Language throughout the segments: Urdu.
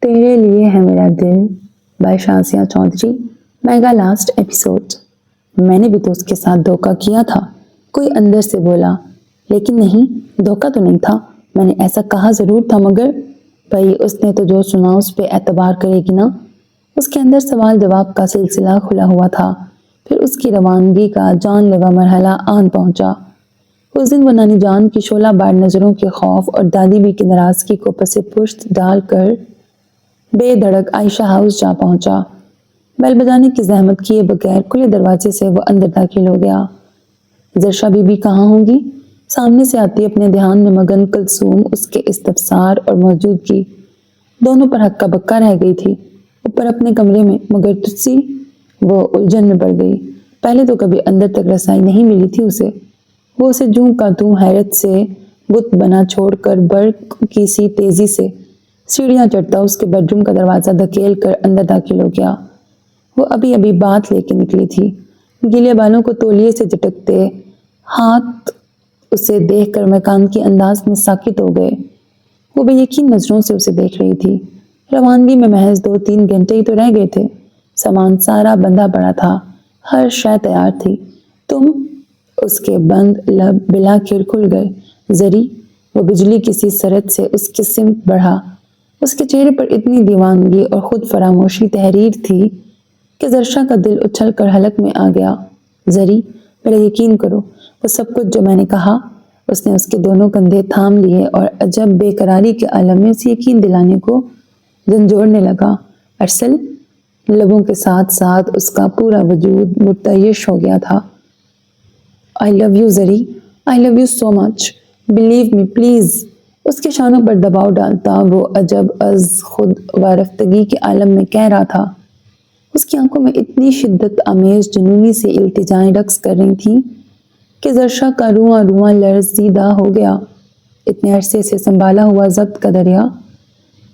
تیرے لیے ہے میرا دل by Shazia Chaudhry. Mega last episode. میں نے بھی تو اس کے ساتھ دھوکہ کیا تھا، کوئی اندر سے بولا. لیکن نہیں، دھوکہ تو نہیں تھا. میں نے ایسا کہا ضرور تھا، مگر بھائی اس نے تو جو سنا اس پہ اعتبار کرے گی نا. اس کے اندر سوال جواب کا سلسلہ کھلا ہوا تھا. پھر اس کی روانگی کا جان لیوا مرحلہ آن پہنچا. اس دن وہ نانی جان کی شعلہ بار نظروں کے خوف اور دادی بھی کی ناراضگی کو پس پشت ڈال کر بے دھڑک عائشہ ہاؤس جا پہنچا. بیل بجانے کی زحمت کیے بغیر کھلے دروازے سے وہ اندر داخل ہو گیا. زرشا بی بی کہاں ہوں گی؟ سامنے سے آتی اپنے دھیان میں مگن کلثوم اس کے استفسار اور موجودگی دونوں پر ہکا بکا رہ گئی تھی. اوپر اپنے کمرے میں، مگر تجسی وہ الجھن میں پڑ گئی. پہلے تو کبھی اندر تک رسائی نہیں ملی تھی اسے. وہ اسے جوں کا توں حیرت سے بت بنا چھوڑ کر برق کی سی تیزی سے سیڑھیاں چڑھتا اس کے بیڈ روم کا دروازہ دھکیل کر اندر داخل ہو گیا. وہ ابھی بات لے کے نکلی تھی. گیلے بالوں کو تولیے سے جھٹکتے ہاتھ اسے دیکھ کر میکانکی انداز میں ساکت ہو گئے. وہ بے یقین نظروں سے اسے دیکھ رہی تھی. روانگی میں محض 2-3 گھنٹے ہی تو رہ گئے تھے. سامان سارا بندھا پڑا تھا، ہر شے تیار تھی. تم؟ اس کے بند لب بلاخر کھل گئے. زری؟ وہ بجلی کسی سرد سے اس کی سمت بڑھا. اس کے چہرے پر اتنی دیوانگی اور خود فراموشی تحریر تھی کہ زرشا کا دل اچھل کر حلق میں آ گیا. زری، میرا یقین کرو، وہ سب کچھ جو میں نے کہا. اس نے اس کے دونوں کندھے تھام لیے اور عجب بے قراری کے عالم میں اسے یقین دلانے کو جھنجھوڑنے لگا. ارسل؟ لبوں کے ساتھ ساتھ اس کا پورا وجود مرتعش ہو گیا تھا. I love you زری، I love you so much. Believe me please. اس کے شانوں پر دباؤ ڈالتا وہ عجب از خود وارفتگی کے عالم میں کہہ رہا تھا. اس کی آنکھوں میں اتنی شدت آمیز جنونی سے التجائیں رقص کر رہی تھیں کہ زرشا کا رواں رواں لرزیدہ ہو گیا. اتنے عرصے سے سنبھالا ہوا ضبط کا دریا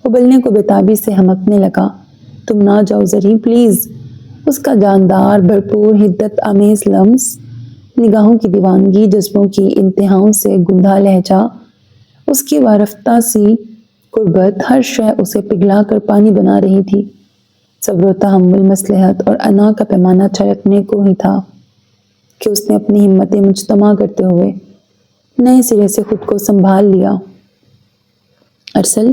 ابلنے کو بےتابی سے ہمکنے لگا. تم نہ جاؤ زری پلیز. اس کا جاندار بھرپور حدت آمیز لمس، نگاہوں کی دیوانگی، جذبوں کی انتہاؤں سے گندھا لہجہ، اس کی وارفتہ سی قربت، ہر شے اسے پگھلا کر پانی بنا رہی تھی. صبر و تحمل، مصلحت اور انا کا پیمانہ چھلکنے کو ہی تھا کہ اس نے اپنی ہمتیں مجتمع کرتے ہوئے نئے سرے سے خود کو سنبھال لیا. ارسل،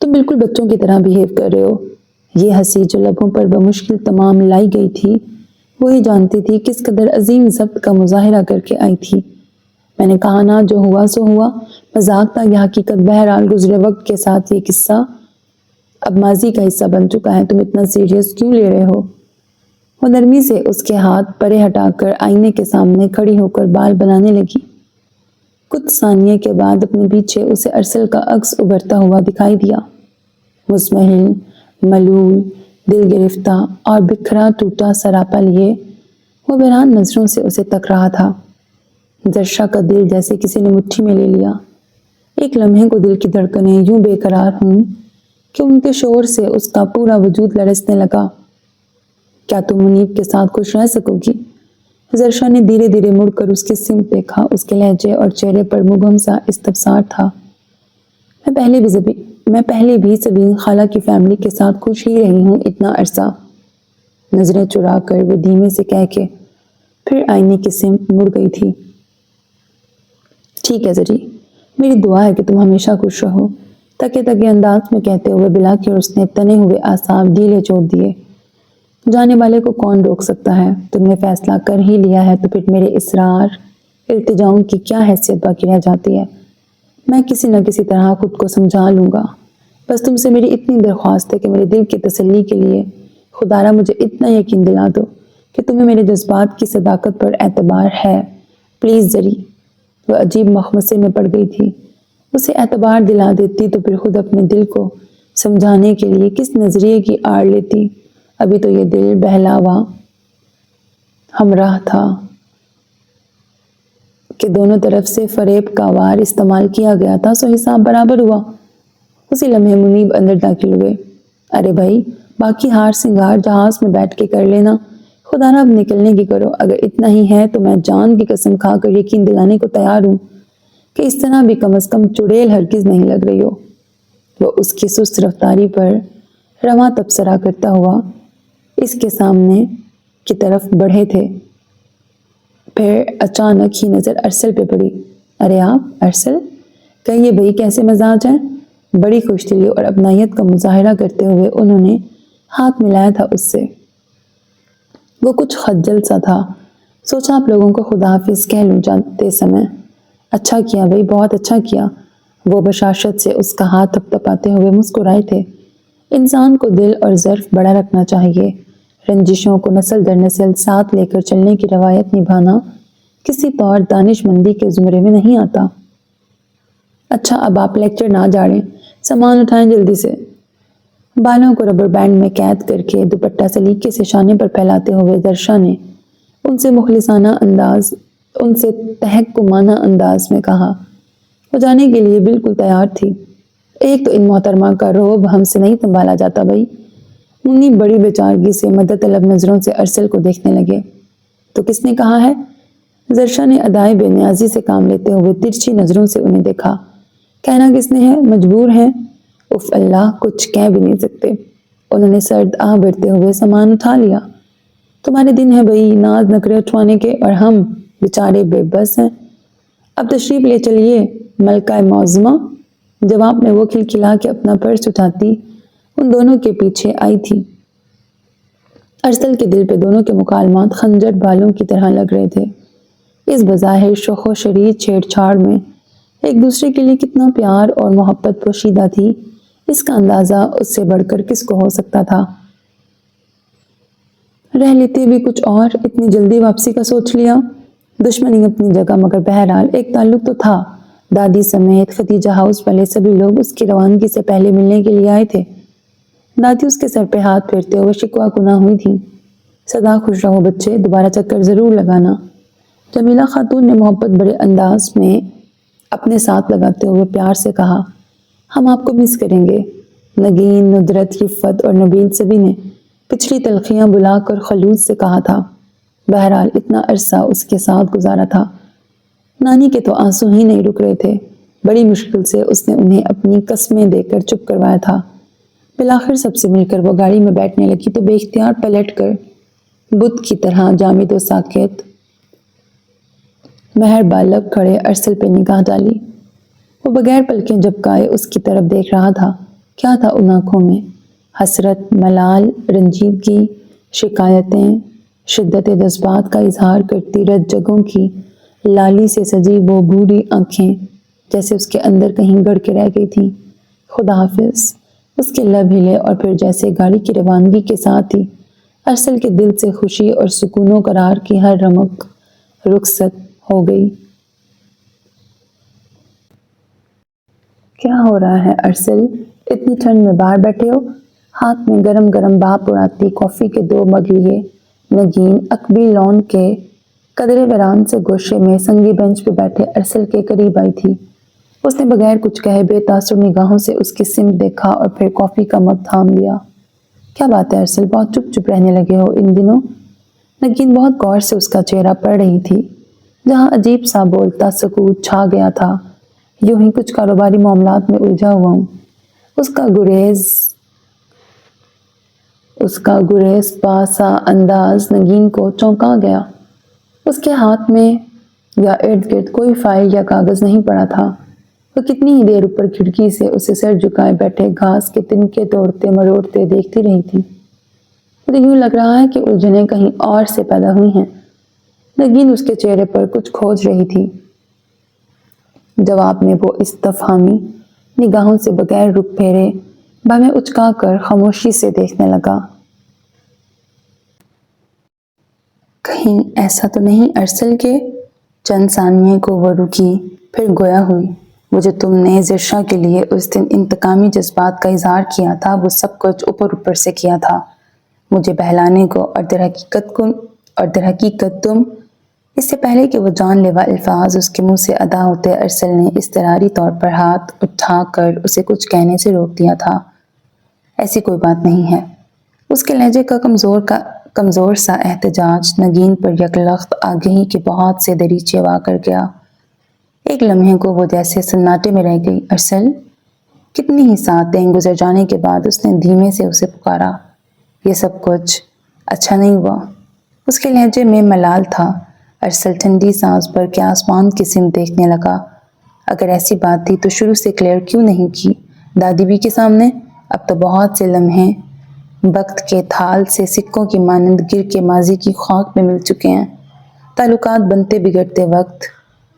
تم بالکل بچوں کی طرح بیہیو کر رہے ہو. یہ ہنسی جو لبوں پر بمشکل تمام لائی گئی تھی، وہی جانتی تھی کس قدر عظیم ضبط کا مظاہرہ کر کے آئی تھی. میں نے کہا نا، جو ہوا سو ہوا. مذاق تھا یہ حقیقت. بہرحال گزرے وقت کے ساتھ یہ قصہ اب ماضی کا حصہ بن چکا ہے. تم اتنا سیریس کیوں لے رہے ہو؟ وہ نرمی سے اس کے ہاتھ پرے ہٹا کر آئینے کے سامنے کھڑی ہو کر بال بنانے لگی. کچھ ثانیے کے بعد اپنے پیچھے اسے ارسل کا عکس ابھرتا ہوا دکھائی دیا. مزمحل، ملول، دل گرفتہ اور بکھرا ٹوٹا سراپا لیے وہ بحران نظروں سے اسے تک رہا تھا. زرشا کا دل جیسے کسی نے مٹھی میں لے لیا. ایک لمحے کو دل کی دھڑکنیں یوں بے قرار ہوں کہ ان کے شور سے اس کا پورا وجود لرزنے لگا. کیا تم منیب کے ساتھ خوش رہ سکو گی؟ زرشا نے دھیرے دھیرے مڑ کر اس کی سمت دیکھا. اس کے لہجے اور چہرے پر مبہم سا استفسار تھا. میں پہلے بھی سبین خالہ کی فیملی کے ساتھ خوش ہی رہی ہوں اتنا عرصہ. نظریں چرا کر وہ دھیمے سے کہہ کے پھر آئینے کی سمت مڑ گئی تھی. ٹھیک ہے زری، میری دعا ہے کہ تم ہمیشہ خوش رہو. تکے تکے انداز میں کہتے ہوئے بلاخر اس نے تنے ہوئے اعصاب ڈھیلے چھوڑ دیے. جانے والے کو کون روک سکتا ہے؟ تم نے فیصلہ کر ہی لیا ہے تو پھر میرے اصرار التجاؤں کی کیا حیثیت باقی رہ جاتی ہے؟ میں کسی نہ کسی طرح خود کو سمجھا لوں گا. بس تم سے میری اتنی درخواست ہے کہ میرے دل کی تسلی کے لیے خدا را مجھے اتنا یقین دلا دو کہ تمہیں میرے جذبات کی صداقت پر اعتبار ہے. پلیز زری. وہ عجیب مخمصے میں پڑ گئی تھی. اسے اعتبار دلا دیتی تو پھر خود اپنے دل کو سمجھانے کے لیے کس نظریے کی آڑ لیتی. ابھی تو یہ دل بہلاوا ہمراہ تھا کہ دونوں طرف سے فریب کا وار استعمال کیا گیا تھا، سو حساب برابر ہوا. اسی لمحے منیب اندر داخل ہوئے. ارے بھائی، باقی ہار سنگار جہاز میں بیٹھ کے کر لینا، خدا نہ اب نکلنے کی کرو. اگر اتنا ہی ہے تو میں جان کی قسم کھا کر یقین دلانے کو تیار ہوں کہ اس طرح بھی کم از کم چڑیل ہرگز نہیں لگ رہی ہو. وہ اس کی سست رفتاری پر رواں تبصرہ کرتا ہوا اس کے سامنے کی طرف بڑھے تھے۔ پھر اچانک ہی نظر ارسل پہ پڑی۔ ارے آپ ارسل، کہیے بھائی کیسے مزاج ہیں؟ بڑی خوش دلی اور اپنائیت کا مظاہرہ کرتے ہوئے انہوں نے ہاتھ ملایا تھا اس سے۔ وہ کچھ خجل سا تھا۔ سوچا آپ لوگوں کو خدا حافظ کہہ لوں جاتے سمے۔ اچھا کیا بھائی، بہت اچھا کیا۔ وہ بشاشت سے اس کا ہاتھ تھپ تھپاتے ہوئے مسکرائے تھے۔ انسان کو دل اور ظرف بڑا رکھنا چاہیے۔ رنجشوں کو نسل در نسل ساتھ لے کر چلنے کی روایت نبھانا کسی طور دانش مندی کے زمرے میں نہیں آتا۔ اچھا اب آپ لیکچر نہ جاڑیں، سامان اٹھائیں جلدی سے۔ بالوں کو ربر بینڈ میں قید کر کے دوپٹہ سلیقے سے شانے پر پھیلاتے ہوئے درشا نے ان سے تحکمانہ انداز میں کہا۔ وہ جانے کے لیے بالکل تیار تھی۔ ایک تو ان محترمہ کا رعب ہم سے نہیں سنبھالا جاتا بھائی۔ منی بڑی بیچارگی سے مدد طلب نظروں سے ارسل کو دیکھنے لگے۔ تو کس نے کہا ہے؟ زرشا نے ادائے بے نیازی سے کام لیتے ہوئے ترچھی نظروں سے انہیں دیکھا۔ کہنا کس نے ہے؟ مجبور ہیں۔ اف اللہ، کچھ کہہ بھی نہیں سکتے۔ انہوں نے سرد آہ بھرتے ہوئے سامان اٹھا لیا۔ تمہارے دن ہے بھائی ناز نخرے اٹھوانے کے، اور ہم بیچارے بے بس ہیں۔ اب تشریف لے چلیے ملکہ معظمہ۔ جواب میں وہ کھلکھلا کے اپنا پرس اٹھاتی ان دونوں کے پیچھے آئی تھی۔ ارسل کے دل پہ دونوں کے مکالمات خنجر بالوں کی طرح لگ رہے تھے۔ اس بظاہر شوخ و شریط چھیڑ چھاڑ میں ایک دوسرے کے لیے کتنا پیار اور محبت پوشیدہ تھی، اس کا اندازہ اس سے بڑھ کر کس کو ہو سکتا تھا۔ رہ لیتے بھی کچھ اور، اتنی جلدی واپسی کا سوچ لیا۔ دشمنی اپنی جگہ، مگر بہرحال ایک تعلق تو تھا۔ دادی سمیت ختیجہ ہاؤس والے سبھی لوگ اس کی روانگی سے پہلے ملنے کے لیے آئے تھے۔ دادی اس کے سر پہ ہاتھ پھیرتے ہوئے شکوہ کناں ہوئی تھی۔ سدا خوش رہو بچے، دوبارہ چکر ضرور لگانا۔ جمیلہ خاتون نے محبت بڑے انداز میں اپنے ساتھ لگاتے ہوئے پیار سے کہا۔ ہم آپ کو مس کریں گے۔ نگین، ندرت، رفت اور نبیل سبھی نے پچھلی تلخیاں بلا کر خلوص سے کہا تھا۔ بہرحال اتنا عرصہ اس کے ساتھ گزارا تھا۔ نانی کے تو آنسو ہی نہیں رک رہے تھے۔ بڑی مشکل سے اس نے انہیں اپنی قسمیں دے کر چپ کروایا تھا۔ بالآخر سب سے مل کر وہ گاڑی میں بیٹھنے لگی تو بے اختیار پلٹ کر بت کی طرح جامد و ساکت مہر بالب کھڑے ارسل پہ نگاہ ڈالی۔ وہ بغیر پلکیں جھپکائے اس کی طرف دیکھ رہا تھا۔ کیا تھا ان آنکھوں میں؟ حسرت، ملال، رنجیدگی، شکایتیں، شدت جذبات کا اظہار کرتی رت جگوں کی لالی سے سجی وہ بھوری آنکھیں جیسے اس کے اندر کہیں گڑ کے رہ گئی تھیں۔ خدا حافظ، اس کے لب ہلے اور پھر جیسے گاڑی کی روانگی کے ساتھ ہی ارسل کے دل سے خوشی اور سکون و قرار کی ہر رمق رخصت ہو گئی۔ کیا ہو رہا ہے ارسل؟ اتنی ٹھنڈ میں باہر بیٹھے ہو؟ ہاتھ میں گرم گرم بھاپ اڑاتی کافی کے 2 مگ لیے نگین اکبی لان کے قدرے ویران سے گوشے میں سنگی بینچ پہ بیٹھے ارسل کے قریب آئی تھی۔ اس نے بغیر کچھ کہے بے تاثر نگاہوں سے اس کی سمت دیکھا اور پھر کافی کا مگ تھام لیا۔ کیا بات ہے ارسل، بہت چپ چپ رہنے لگے ہو ان دنوں؟ نگین بہت غور سے اس کا چہرہ پڑھ رہی تھی، جہاں عجیب سا بولتا سکوت چھا گیا تھا۔ یوں ہی کچھ کاروباری معاملات میں الجھا ہوا ہوں۔ اس کا گریز پاسا انداز نگین کو چونکا گیا۔ اس کے ہاتھ میں یا ارد گرد کوئی فائل یا کاغذ نہیں پڑا تھا۔ وہ کتنی ہی دیر اوپر کھڑکی سے اسے سر جھکائے بیٹھے گھاس کے تنکے توڑتے مروڑتے دیکھتی رہی تھی۔ مجھے یوں لگ رہا ہے کہ الجھنیں کہیں اور سے پیدا ہوئی ہیں۔ نگین اس کے چہرے پر کچھ کھوج رہی تھی۔ جواب میں وہ استفہامی نگاہوں سے بغیر رخ پھیرے بھویں اچکا کر خاموشی سے دیکھنے لگا۔ کہیں ایسا تو نہیں ارسل کے؟ چند ثانیے کو وہ رکی، پھر گویا ہوئی۔ وہ جو تم نے زرشا کے لیے اس دن انتقامی جذبات کا اظہار کیا تھا، وہ سب کچھ اوپر سے کیا تھا مجھے بہلانے کو، اور در حقیقت تم… اس سے پہلے کہ وہ جان لیوا الفاظ اس کے منہ سے ادا ہوتے، ارسل نے اضطراری طور پر ہاتھ اٹھا کر اسے کچھ کہنے سے روک دیا تھا۔ ایسی کوئی بات نہیں ہے۔ اس کے لہجے کا کمزور سا احتجاج نگین پر یکلخت آگہی کے بہت سے دریچے وا کر گیا۔ ایک لمحے کو وہ جیسے سناٹے میں رہ گئی۔ ارسل، کتنی ہی ساعتیں گزر جانے کے بعد اس نے دھیمے سے اسے پکارا۔ یہ سب کچھ اچھا نہیں ہوا۔ اس کے لہجے میں ملال تھا۔ ارسل ٹھنڈی سانس بھر کے آسمان کی سمت دیکھنے لگا۔ اگر ایسی بات تھی تو شروع سے کلیئر کیوں نہیں کی دادی بھی کے سامنے؟ اب تو بہت سے لمحے وقت کے تھال سے سکوں کی مانند گر کے ماضی کی خاک میں مل چکے ہیں۔ تعلقات بنتے بگڑتے وقت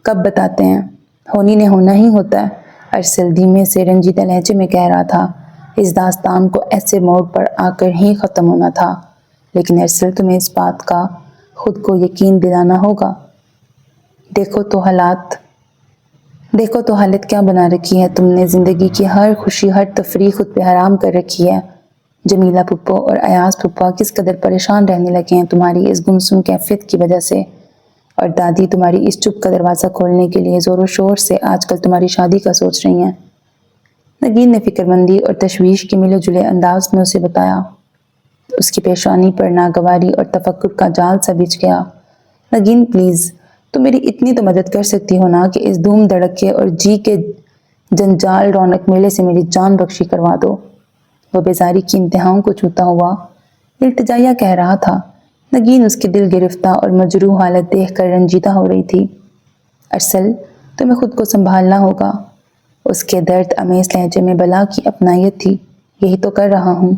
کب بتاتے ہیں؟ ہونی نے ہونا ہی ہوتا ہے، ارسل دھیمے سے رنجیدہ لہجے میں کہہ رہا تھا۔ اس داستان کو ایسے موڑ پر آ کر ہی ختم ہونا تھا، لیکن ارسل تمہیں اس بات کا خود کو یقین دلانا ہوگا۔ دیکھو تو حالت کیا بنا رکھی ہے تم نے۔ زندگی کی ہر خوشی، ہر تفریح خود پہ حرام کر رکھی ہے۔ جمیلہ پھپھو اور ایاز پھپھا کس قدر پریشان رہنے لگے ہیں تمہاری اس گمسم کیفیت کی وجہ سے، اور دادی تمہاری اس چپ کا دروازہ کھولنے کے لیے زور و شور سے آج کل تمہاری شادی کا سوچ رہی ہیں۔ نگین نے فکر مندی اور تشویش کے ملے جلے انداز میں اسے بتایا۔ اس کی پیشانی پر ناگواری اور تفکر کا جال سا بچھ گیا۔ نگین پلیز، تم میری اتنی تو مدد کر سکتی ہو نا کہ اس دھوم دھڑکے اور جی کے جنجال رونق میلے سے میری جان بخشی کروا دو۔ وہ بیزاری کی انتہاؤں کو چھوتا ہوا التجائیہ کہہ رہا تھا۔ نگین اس کی دل گرفتہ اور مجروح حالت دیکھ کر رنجیدہ ہو رہی تھی۔ ارسل، تمہیں خود کو سنبھالنا ہوگا۔ اس کے درد امیز لہجے میں بلا کی اپنائیت تھی۔ یہی تو کر رہا ہوں۔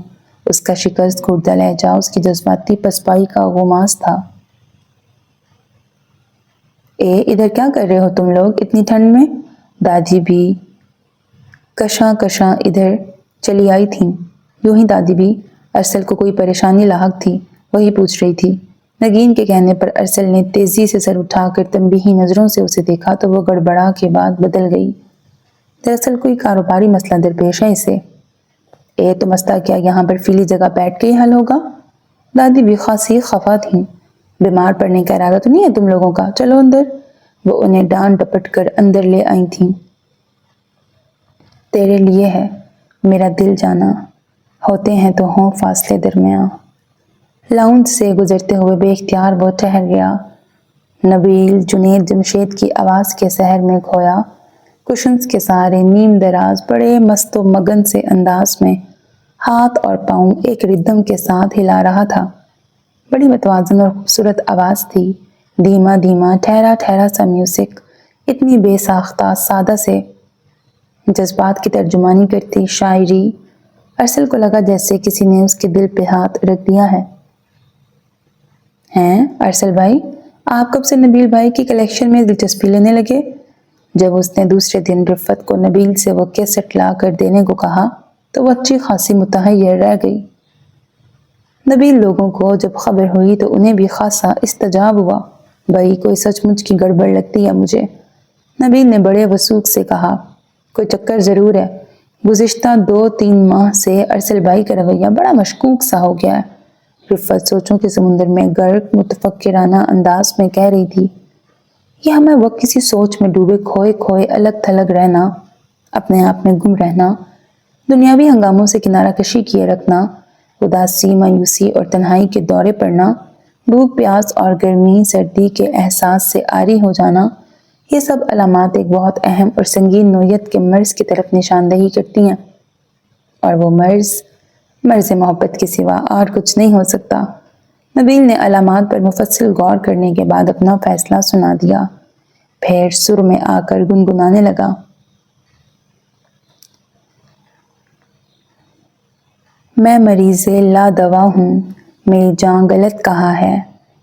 اس کا شکست خوردہ لہجہ اس کی جذباتی پسپائی کا غماز تھا۔ ادھر کیا کر رہے ہو تم لوگ اتنی ٹھنڈ میں؟ دادی بھی کشاں کشاں ادھر چلی آئی تھیں۔ یوں ہی دادی بھی، ارسل کو کوئی پریشانی لاحق تھی، وہی پوچھ رہی تھی۔ نگین کے کہنے پر ارسل نے تیزی سے سر اٹھا کر تنبیہی نظروں سے اسے دیکھا تو وہ گڑبڑا کے بعد بدل گئی۔ دراصل کوئی کاروباری مسئلہ درپیش ہے اسے۔ تو مسئلہ کیا یہاں برفیلی جگہ بیٹھ کے ہی حل ہوگا؟ دادی بھی خاصی خفا تھیں۔ بیمار پڑنے کا ارادہ تو نہیں ہے تم لوگوں کا؟ چلو اندر۔ وہ انہیں ڈانٹ ڈپٹ کر اندر لے آئی تھیں۔ تیرے لیے ہے میرا دل جانا، ہوتے ہیں تو ہوں فاصلے درمیاں۔ لاؤنج سے گزرتے ہوئے بے اختیار وہ ٹھہر گیا۔ نبیل جنید جمشید کی آواز کے سحر میں کھویا۔ کشنز کے سہارے نیم دراز بڑے مست و مگن سے انداز میں ہاتھ اور پاؤں ایک ردم کے ساتھ ہلا رہا تھا۔ بڑی متوازن اور خوبصورت آواز تھی۔ دھیما دھیما ٹھہرا ٹھہرا سا میوزک، اتنی بے ساختہ سادہ سے جذبات کی ترجمانی کرتی شاعری۔ ارسل کو لگا جیسے کسی نے اس کے دل پہ ہاتھ رکھ دیا ہے۔ ہیں ارسل بھائی، آپ کب سے نبیل بھائی کی کلیکشن میں دلچسپی لینے لگے؟ جب اس نے دوسرے دن رفت کو نبیل سے وہ کیسٹ لا کر دینے کو کہا تو وہ اچھی خاصی متحیر رہ گئی۔ نبیل لوگوں کو جب خبر ہوئی تو انہیں بھی خاصا استجاب ہوا۔ بھائی کوئی سچ مچ کی گڑبڑ لگتی ہے مجھے، نبیل نے بڑے وثوق سے کہا۔ کوئی چکر ضرور ہے۔ گزشتہ 2-3 ماہ سے ارسل بھائی کا رویہ بڑا مشکوک سا ہو گیا ہے۔ رفت سوچوں کے سمندر میں غرق متفکرانہ انداز میں کہہ رہی تھی۔ یہ ہمیں وقت کسی سوچ میں ڈوبے کھوئے کھوئے الگ تھلگ رہنا، اپنے آپ میں گم رہنا، دنیاوی ہنگاموں سے کنارہ کشی کیے رکھنا، اداسی، مایوسی اور تنہائی کے دورے پڑنا، بھوک پیاس اور گرمی سردی کے احساس سے عاری ہو جانا، یہ سب علامات ایک بہت اہم اور سنگین نوعیت کے مرض کی طرف نشاندہی کرتی ہیں، اور وہ مرض محبت کے سوا اور کچھ نہیں ہو سکتا۔ نبیل نے علامات پر مفصل غور کرنے کے بعد اپنا فیصلہ سنا دیا، پھر سر میں آ کر گنگنانے لگا۔ میں مریض لا دوا ہوں، میری جان غلط کہا ہے،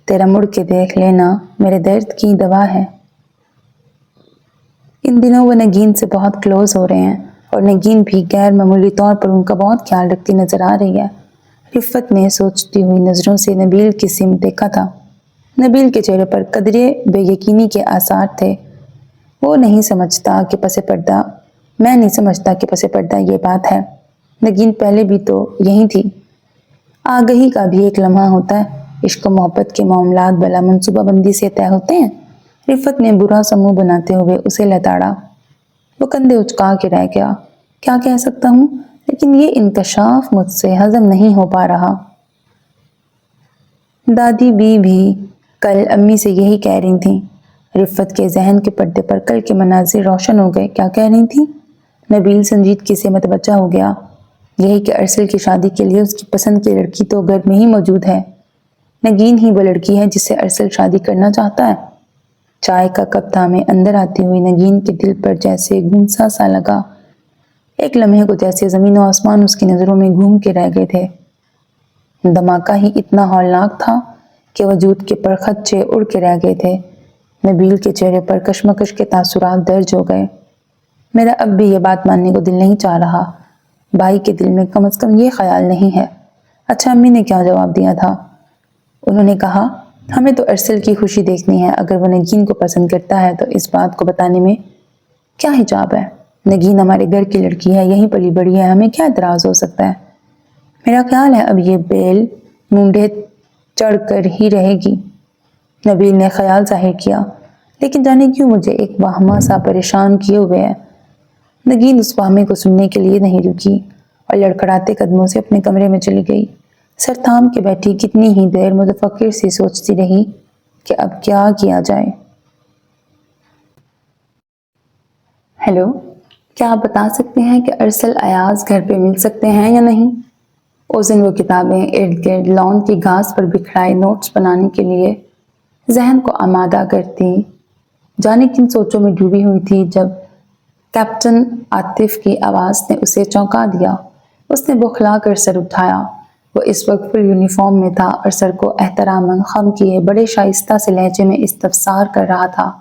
تیرا مڑ کے دیکھ لینا میرے درد کی دوا ہے۔ ان دنوں وہ نگین سے بہت کلوز ہو رہے ہیں، اور نگین بھی غیر معمولی طور پر ان کا بہت خیال رکھتی نظر آ رہی ہے۔ رفت نے سوچتی ہوئی نظروں سے نبیل کی سمت دیکھا تھا۔ نبیل کے چہرے پر قدرے بے یقینی کے آثار تھے۔ میں نہیں سمجھتا کہ پس پردہ یہ بات ہے۔ نگین پہلے بھی تو یہی تھی۔ آگہی کا بھی ایک لمحہ ہوتا ہے۔ عشق و محبت کے معاملات بلا منصوبہ بندی سے طے ہوتے ہیں۔ رفت نے برا سا منہ بناتے ہوئے اسے لتاڑا۔ وہ کندھے اچکا کے رہ گیا۔ کیا کہہ سکتا ہوں، لیکن یہ انکشاف مجھ سے ہضم نہیں ہو پا رہا۔ دادی بھی کل امی سے یہی کہہ رہی تھیں۔ رفت کے ذہن کے پردے پر کل کے مناظر روشن ہو گئے۔ کیا کہہ رہی تھیں؟ نبیل سنجیدگی سے متوجہ ہو گیا، یہی کہ ارسل کی شادی کے لیے اس کی پسند کی لڑکی تو گھر میں ہی موجود ہے۔ نگین ہی وہ لڑکی ہے جس سے ارسل شادی کرنا چاہتا ہے۔ چائے کا کپ تھامے اندر آتی ہوئی نگین کے دل پر جیسے گھونسا سا لگا۔ ایک لمحے کو جیسے زمین و آسمان اس کی نظروں میں گھوم کے رہ گئے تھے۔ دھماکہ ہی اتنا ہولناک تھا کہ وجود کے پرخچے اڑ کے رہ گئے تھے۔ نبیل کے چہرے پر کشمکش کے تاثرات درج ہو گئے۔ میرا اب بھی یہ بات ماننے کو دل نہیں چاہ رہا، بھائی کے دل میں کم از کم یہ خیال نہیں ہے۔ اچھا امی نے کیا جواب دیا تھا؟ انہوں نے کہا، ہمیں تو ارسل کی خوشی دیکھنی ہے، اگر وہ نگین کو پسند کرتا ہے تو اس بات کو بتانے میں کیا حجاب ہے؟ نگین ہمارے گھر کی لڑکی ہے، یہیں پلی بڑی ہے، ہمیں کیا اعتراض ہو سکتا ہے؟ میرا خیال ہے اب یہ بیل مونڈے چڑھ کر ہی رہے گی۔ نبیل نے خیال ظاہر کیا، لیکن جانے کیوں مجھے ایک واہمہ سا پریشان کیے ہوئے ہے۔ نگین اس واہمے کو سننے کے لیے نہیں رکی اور لڑکھڑاتے قدموں سے اپنے کمرے میں چلی گئی۔ سر تھام کے بیٹھی کتنی ہی دیر متفکر سی سوچتی رہی کہ اب کیا کیا جائے۔ ہیلو، کیا آپ بتا سکتے ہیں کہ ارسل ایاز گھر پہ مل سکتے ہیں یا نہیں؟ اس دن وہ کتابیں ارد گرد لان کی گھاس پر بکھرائے نوٹس بنانے کے لیے ذہن کو آمادہ کرتی جانے کن سوچوں میں ڈوبی ہوئی تھی جب کیپٹن عاطف کی آواز نے اسے چونکا دیا۔ اس نے بوکھلا کر سر اٹھایا۔ وہ اس وقت فل یونیفارم میں تھا اور سر کو احتراماً خم کیے بڑے شائستہ سے لہجے میں استفسار کر رہا تھا۔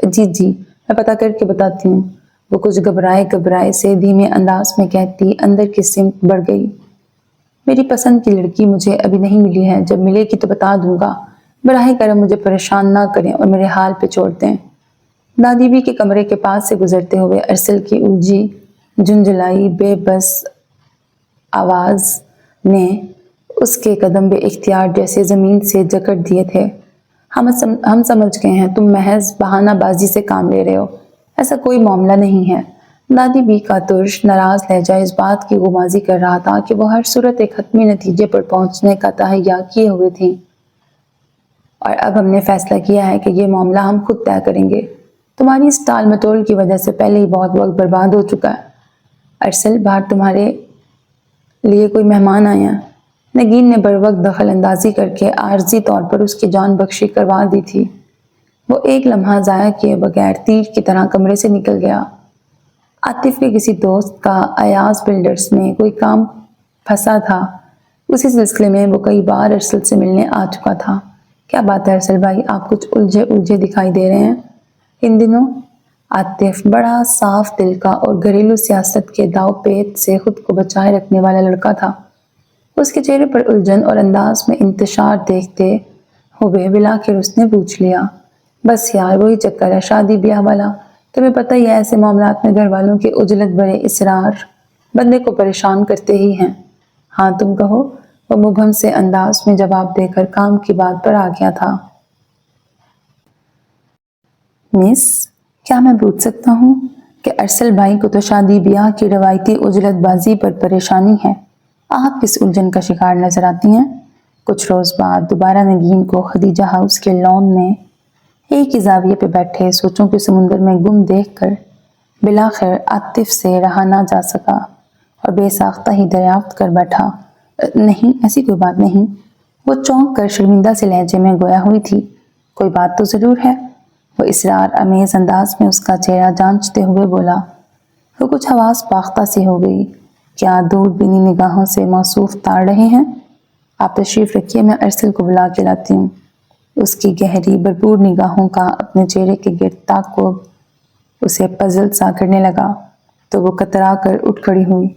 جی میں پتہ کر کے بتاتی ہوں، وہ کچھ گھبرائے سے دھیمے انداز میں کہتی اندر کی سمت بڑھ گئی۔ میری پسند کی لڑکی مجھے ابھی نہیں ملی ہے، جب ملے گی تو بتا دوں گا۔ براہ کرم مجھے پریشان نہ کریں اور میرے حال پہ چھوڑ دیں۔ دادی بھی کے کمرے کے پاس سے گزرتے ہوئے ارسل کی الجھی جھنجھلائی بے بس آواز نے اس کے قدم بے اختیار جیسے زمین سے جکڑ دیے تھے۔ ہم سمجھ گئے ہیں، تم محض بہانہ بازی سے کام لے رہے ہو، ایسا کوئی معاملہ نہیں ہے۔ دادی بی کا ترش ناراض لہجہ اس بات کی غمازی کر رہا تھا کہ وہ ہر صورت ایک حتمی نتیجے پر پہنچنے کا تہیہ کیے ہوئے تھیں، اور اب ہم نے فیصلہ کیا ہے کہ یہ معاملہ ہم خود طے کریں گے۔ تمہاری اس ٹال مٹول کی وجہ سے پہلے ہی بہت وقت برباد ہو چکا ہے۔ ارسل، باہر تمہارے لیے کوئی مہمان آیا۔ نگین نے بروقت دخل اندازی کر کے عارضی طور پر اس کی جان بخشی کروا دی تھی۔ وہ ایک لمحہ ضائع کیے بغیر تیر کی طرح کمرے سے نکل گیا۔ عاطف کے کسی دوست کا ایاز بلڈرز میں کوئی کام پھنسا تھا، اسی سلسلے میں وہ کئی بار ارسل سے ملنے آ چکا تھا۔ کیا بات ہے ارسل بھائی، آپ کچھ الجھے دکھائی دے رہے ہیں ان دنوں؟ عاطف بڑا صاف دل کا اور گھریلو سیاست کے داؤ پیچ سے خود کو بچائے رکھنے والا لڑکا تھا۔ اس کے چہرے پر الجھن اور انداز میں انتشار دیکھتے ہوئے بلاخر اس نے پوچھ لیا، بس یار وہی چکر ہے شادی بیاہ والا، تمہیں پتہ ہی ہے ایسے معاملات میں گھر والوں کے عجلت بھرے اصرار بندے کو پریشان کرتے ہی ہیں۔ ہاں تم کہو، وہ مبہم سے انداز میں جواب دے کر کام کی بات پر آ گیا تھا۔ مس، کیا میں پوچھ سکتا ہوں کہ ارسل بھائی کو تو شادی بیاہ کی روایتی عجلت بازی پر پریشانی ہے، آپ کس الجھن کا شکار نظر آتی ہیں؟ کچھ روز بعد دوبارہ نگین کو خدیجہ ہاؤس کے لان میں ایک ہی زاویے پہ بیٹھے سوچوں کے سمندر میں گم دیکھ کر بلاخر عاطف سے رہا نہ جا سکا اور بے ساختہ ہی دریافت کر بیٹھا، نہیں ایسی کوئی بات نہیں۔ وہ چونک کر شرمندہ سے لہجے میں گویا ہوئی تھی، کوئی بات تو ضرور ہے۔ وہ اصرار امیز انداز میں اس کا چہرہ جانچتے ہوئے بولا۔ وہ کچھ حواس باختہ سی ہو گئی، کیا دور بینی نگاہوں سے موصوف تاڑ رہے ہیں؟ آپ تشریف رکھیے، میں ارسل کو بلا کے لاتی ہوں۔ اس کی گہری بھرپور نگاہوں کا اپنے چہرے کے گرد تعاقب اسے پزل سا کرنے لگا تو وہ کترا کر اٹھ کھڑی ہوئی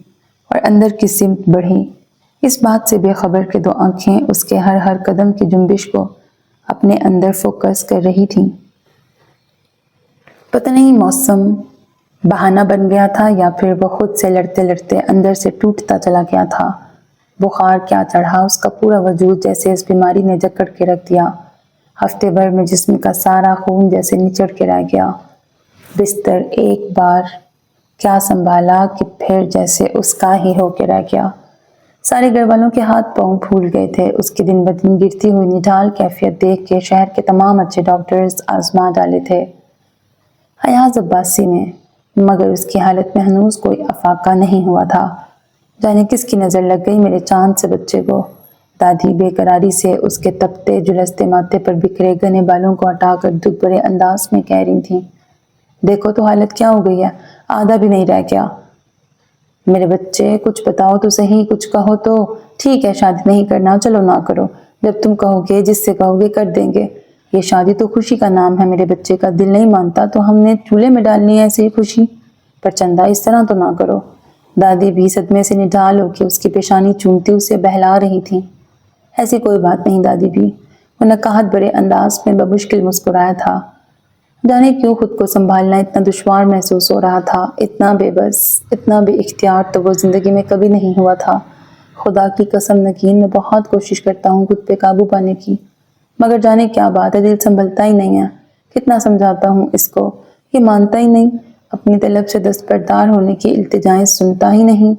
اور اندر کی سمت بڑھی، اس بات سے بے خبر کہ دو آنکھیں اس کے ہر قدم کی جنبش کو اپنے اندر فوکس کر رہی تھیں۔ پتہ نہیں موسم بہانہ بن گیا تھا یا پھر وہ خود سے لڑتے لڑتے اندر سے ٹوٹتا چلا گیا تھا۔ بخار کیا چڑھا، اس کا پورا وجود جیسے اس بیماری نے جکڑ کے رکھ دیا۔ ہفتے بھر میں جسم کا سارا خون جیسے نچڑ کے رہ گیا۔ بستر ایک بار کیا سنبھالا کہ پھر جیسے اس کا ہی ہو کے رہ گیا۔ سارے گھر والوں کے ہاتھ پاؤں پھول گئے تھے۔ اس کی دن بدن گرتی ہوئی نڈھال کیفیت دیکھ کے شہر کے تمام اچھے ڈاکٹرز آزما ڈالے تھے۔ ایاز عباسی نے مگر اس کی حالت میں ہنوز کوئی افاقہ نہیں ہوا تھا۔ جانے کس کی نظر لگ گئی میرے چاند سے بچے کو۔ دادی بے قراری سے اس کے تپتے جلستے ماتھے پر بکھرے گھنے بالوں کو ہٹا کر دکھ بھرے انداز میں کہہ رہی تھیں، دیکھو تو حالت کیا ہو گئی ہے، آدھا بھی نہیں رہ گیا۔ میرے بچے کچھ بتاؤ تو صحیح، کچھ کہو تو۔ ٹھیک ہے شادی نہیں کرنا، چلو نہ کرو، جب تم کہو گے جس سے کہو گے کر دیں گے۔ یہ شادی تو خوشی کا نام ہے، میرے بچے کا دل نہیں مانتا تو ہم نے چولہے میں ڈالنی ہے ایسی خوشی، پر چندہ اس طرح تو نہ کرو۔ دادی بھی صدمے سے نڈال ہو کے اس کی پیشانی چومتی اسے بہلا رہی تھی۔ ایسی کوئی بات نہیں دادی بھی، وہ نکہت بھرے انداز میں بمشکل مسکرایا تھا۔ جانے کیوں خود کو سنبھالنا اتنا دشوار محسوس ہو رہا تھا، اتنا بے بس، اتنا بے اختیار تو وہ زندگی میں کبھی نہیں ہوا تھا۔ خدا کی قسم نگین، میں بہت کوشش کرتا ہوں خود پہ قابو پانے کی، مگر جانے کیا بات ہے، دل سنبھلتا ہی نہیں ہے۔ کتنا سمجھاتا ہوں اس کو، یہ مانتا ہی نہیں، اپنی طلب سے دستبردار ہونے کی التجائیں سنتا ہی نہیں۔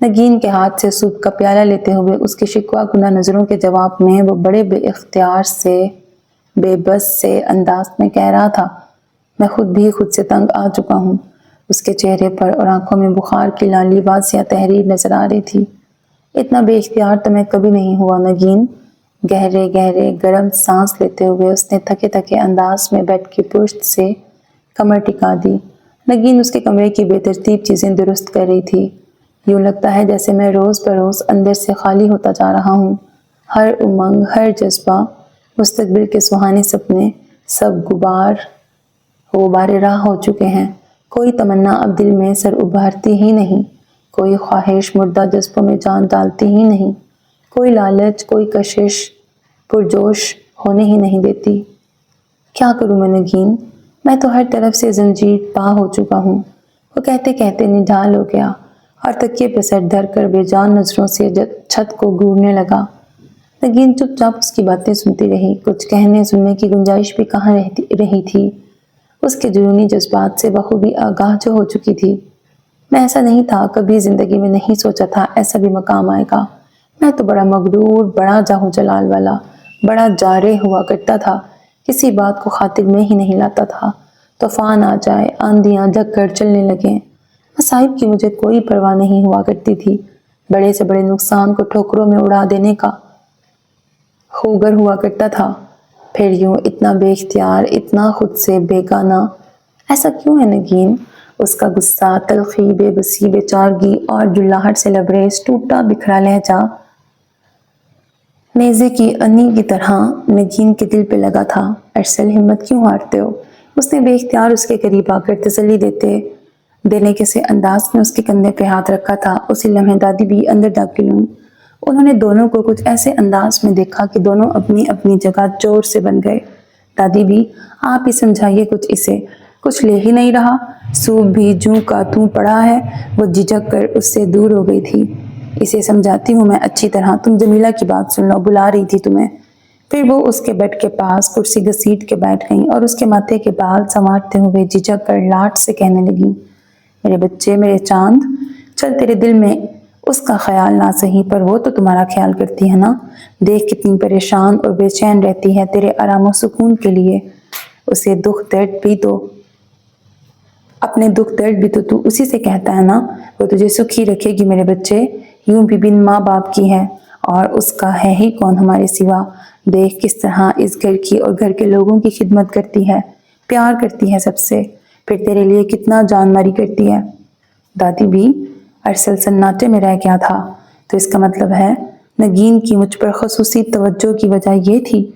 نگین کے ہاتھ سے سوپ کا پیالہ لیتے ہوئے اس کی شکوہ کنہ نظروں کے جواب میں وہ بڑے بے اختیار سے، بے بس سے انداز میں کہہ رہا تھا، میں خود بھی خود سے تنگ آ چکا ہوں۔ اس کے چہرے پر اور آنکھوں میں بخار کی لالی واضح تحریر نظر آ رہی تھی۔ اتنا بے اختیار تو میں کبھی نہیں ہوا نگین۔ گہرے گہرے گرم سانس لیتے ہوئے اس نے تھکے تھکے انداز میں بیڈ کی پشت سے کمر ٹکا دی۔ نگین اس کے کمرے کی بے ترتیب چیزیں درست کر رہی تھی۔ یوں لگتا ہے جیسے میں روز بروز اندر سے خالی ہوتا جا رہا ہوں۔ ہر امنگ، ہر جذبہ، مستقبل کے سہانے سپنے، سب غبار راہ ہو چکے ہیں۔ کوئی تمنا اب دل میں سر ابھارتی ہی نہیں، کوئی خواہش مردہ جذبوں میں جان ڈالتی ہی نہیں، کوئی لالچ، کوئی کشش پرجوش ہونے ہی نہیں دیتی۔ کیا کروں میں نگین، میں تو ہر طرف سے زنجیر پا ہو چکا ہوں۔ وہ کہتے کہتے نڈال ہو گیا اور تکیے پہ سر دھر کر بے جان نظروں سے چھت کو گھورنے لگا۔ نگین چپ چاپ اس کی باتیں سنتی رہی، کچھ کہنے سننے کی گنجائش بھی کہاں رہی تھی۔ اس کے جنونی جذبات سے بخوبی آگاہ جو ہو چکی تھی۔ میں ایسا نہیں تھا، کبھی زندگی میں نہیں سوچا تھا ایسا بھی مقام آئے گا۔ میں تو بڑا مغرور، بڑا جاہ جلال والا، بڑا جارح ہوا کرتا تھا، کسی بات کو خاطر میں ہی نہیں لاتا تھا۔ طوفان آ جائے، آندھیاں جھکڑ چلنے لگیں، مصائب کی مجھے کوئی پرواہ نہیں ہوا کرتی تھی۔ بڑے سے بڑے نقصان کو ٹھوکروں میں اڑا دینے کا خوگر ہوا کرتا تھا۔ پھر یوں اتنا بے اختیار، اتنا خود سے بیگانہ، ایسا کیوں ہے نگین؟ اس کا غصہ، تلخی، بے بسی، بے چارگی اور جلاہٹ سے لبریز ٹوٹا بکھرا لہجہ نیزے کی انی کی طرح نگین کے دل پہ لگا تھا۔ ارسل، ہمت کیوں ہارتے ہو؟ اس نے بے اختیار اس کے قریب آ کر تسلی دینے کے سے انداز میں اس کے کندھے پہ ہاتھ رکھا تھا۔ اسی لمحے دادی بھی اندر داخل ہوئی۔ انہوں نے دونوں کو کچھ ایسے انداز میں دیکھا کہ دونوں اپنی اپنی جگہ چور سے بن گئے۔ دادی بھی، آپ ہی سمجھائیے کچھ اسے، کچھ لے ہی نہیں رہا، سوپ بھی جوں کا توں پڑا ہے۔ وہ جھجک کر اس سے دور ہو گئی تھی۔ اسے سمجھاتی ہوں میں اچھی طرح، تم جمیلہ کی بات سن لو، بلا رہی تھی تمہیں۔ پھر وہ اس کے بیڈ کے پاس کرسی گھسیٹ کے بیٹھ گئیں اور اس کے ماتھے کے بال سنوارتے ہوئے جھجک کر لاٹ سے کہنے لگیں، میرے بچے، میرے چاند، چل تیرے دل میں اس کا خیال نہ سہی پر وہ تو تمہارا خیال کرتی ہے نا۔ دیکھ کتنی پریشان اور بے چین رہتی ہے تیرے آرام و سکون کے لیے۔ اسے اپنے دکھ درد بھی تو اسی سے کہتا ہے نا، وہ تجھے سکھی رکھے گی میرے بچے، یوں بھی بن ماں باپ کی ہے، اور اس کا ہے ہی کون ہمارے سوا۔ دیکھ کس طرح اس گھر کی اور گھر کے لوگوں کی خدمت کرتی ہے، پیار کرتی ہے سب سے، پھر تیرے لیے کتنا جان ماری کرتی ہے۔ دادی بھی، ارسل سناٹے میں رہ گیا تھا۔ تو اس کا مطلب ہے نگین کی مجھ پر خصوصی توجہ کی وجہ یہ تھی؟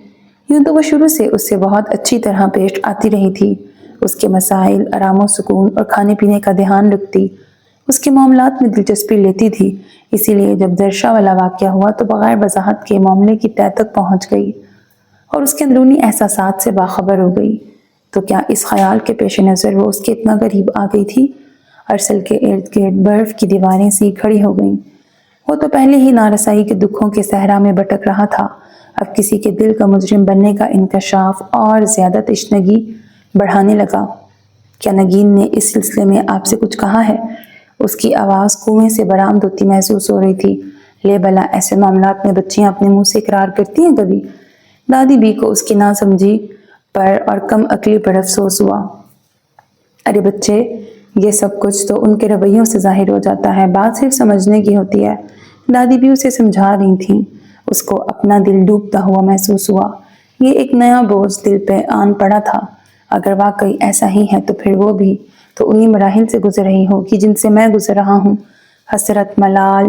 یوں تو وہ شروع سے اس سے بہت اچھی طرح پیش آتی رہی تھی، اس کے مسائل، آرام و سکون اور کھانے پینے کا دھیان رکھتی، اس کے معاملات میں دلچسپی لیتی تھی۔ اسی لیے جب درشا والا واقعہ ہوا تو بغیر وضاحت کے معاملے کی تہہ تک پہنچ گئی اور اس کے اندرونی احساسات سے باخبر ہو گئی۔ تو کیا اس خیال کے پیش نظر وہ اس کے اتنا قریب آ گئی تھی؟ ارسل کے ارد گرد برف کی دیواریں سی کھڑی ہو گئیں۔ وہ تو پہلے ہی نارسائی کے دکھوں کے صحرا میں بھٹک رہا تھا، اب کسی کے دل کا مجرم بننے کا انکشاف اور زیادہ تشنگی بڑھانے لگا۔ کیا نگین نے اس سلسلے میں آپ سے کچھ کہا ہے؟ اس کی آواز کنویں سے برآمد ہوتی محسوس ہو رہی تھی۔ لے بلا، ایسے معاملات میں بچیاں اپنے منہ سے اقرار کرتی ہیں کبھی؟ دادی بی کو اس کی ناسمجھی پر اور کم عقلی پر افسوس ہوا۔ ارے بچے، یہ سب کچھ تو ان کے رویوں سے ظاہر ہو جاتا ہے، بات صرف سمجھنے کی ہوتی ہے۔ دادی بھی اسے سمجھا رہی تھیں۔ اس کو اپنا دل ڈوبتا ہوا محسوس ہوا۔ یہ ایک نیا بوجھ دل پہ آن پڑا تھا۔ اگر واقعی ایسا ہی ہے تو پھر وہ بھی تو انہی مراحل سے گزر رہی ہوگی جن سے میں گزر رہا ہوں۔ حسرت، ملال،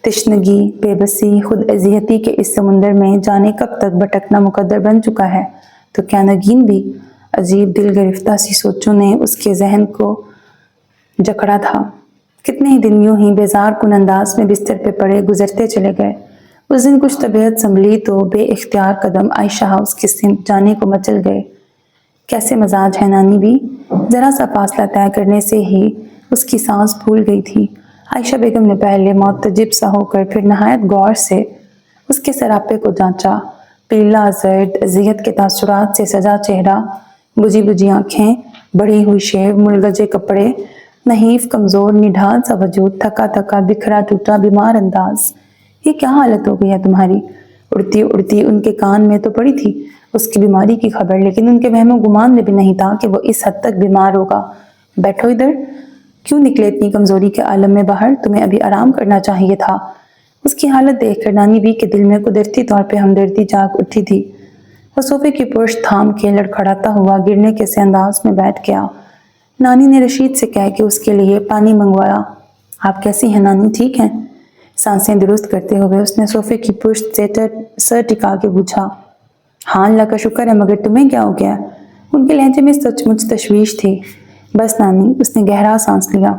تشنگی، بے بسی، خود اذیتی کے اس سمندر میں جانے کب تک بھٹکنا مقدر بن چکا ہے۔ تو کیا نگین بھی؟ عجیب دل گرفتہ سی سوچوں نے اس کے ذہن کو جکڑا تھا۔ کتنے ہی دن یوں ہی بیزار کن انداز میں بستر پہ پڑے گزرتے چلے گئے۔ اس دن کچھ طبیعت سنبھلی تو بے اختیار قدم عائشہ ہاؤس کی سمت جانے کو مچل گئے۔ کیسے مزاج ہے نانی بھی؟ ذرا سا فاصلہ طے کرنے سے ہی اس کی سانس پھول گئی تھی۔ عائشہ بیگم نے پہلے معتجب سا ہو کر پھر نہایت غور سے اس کے سراپے کو جانچا۔ پیلا زرد اذیت کے تاثرات سے سجا چہرہ، بجھی بجھی آنکھیں، بڑھی ہوئی شیو، ملگجے کپڑے، نحیف کمزور نڈھال سا وجود، تھکا تھکا بکھرا ٹوٹا بیمار انداز۔ یہ کیا حالت ہو گئی ہے تمہاری؟ اڑتی اڑتی ان کے کان میں تو پڑی تھی اس کی بیماری کی خبر، لیکن ان کے وہم و گمان میں بھی نہیں تھا کہ وہ اس حد تک بیمار ہوگا۔ بیٹھو ادھر۔ کیوں نکلے اتنی کمزوری کے عالم میں باہر؟ تمہیں ابھی آرام کرنا چاہیے تھا۔ اس کی حالت دیکھ کر نانی بی کے دل میں قدرتی طور پہ ہمدردی جاگ اٹھی تھی۔ وہ صوفے کی پشت تھام کے لڑکھڑاتا ہوا گرنے کے سے انداز میں بیٹھ گیا۔ نانی نے رشید سے کہہ کے اس کے لیے پانی منگوایا۔ آپ کیسی ہیں نانی، ٹھیک ہیں؟ سانسیں درست کرتے ہوئے اس نے صوفے کی پشت سے سر ٹکا کے پوچھا۔ ہاں اللہ کا شکر ہے، مگر تمہیں کیا ہو گیا؟ ان کے لہجے میں سچ مچ تشویش تھی۔ بس نانی، اس نے گہرا سانس لیا۔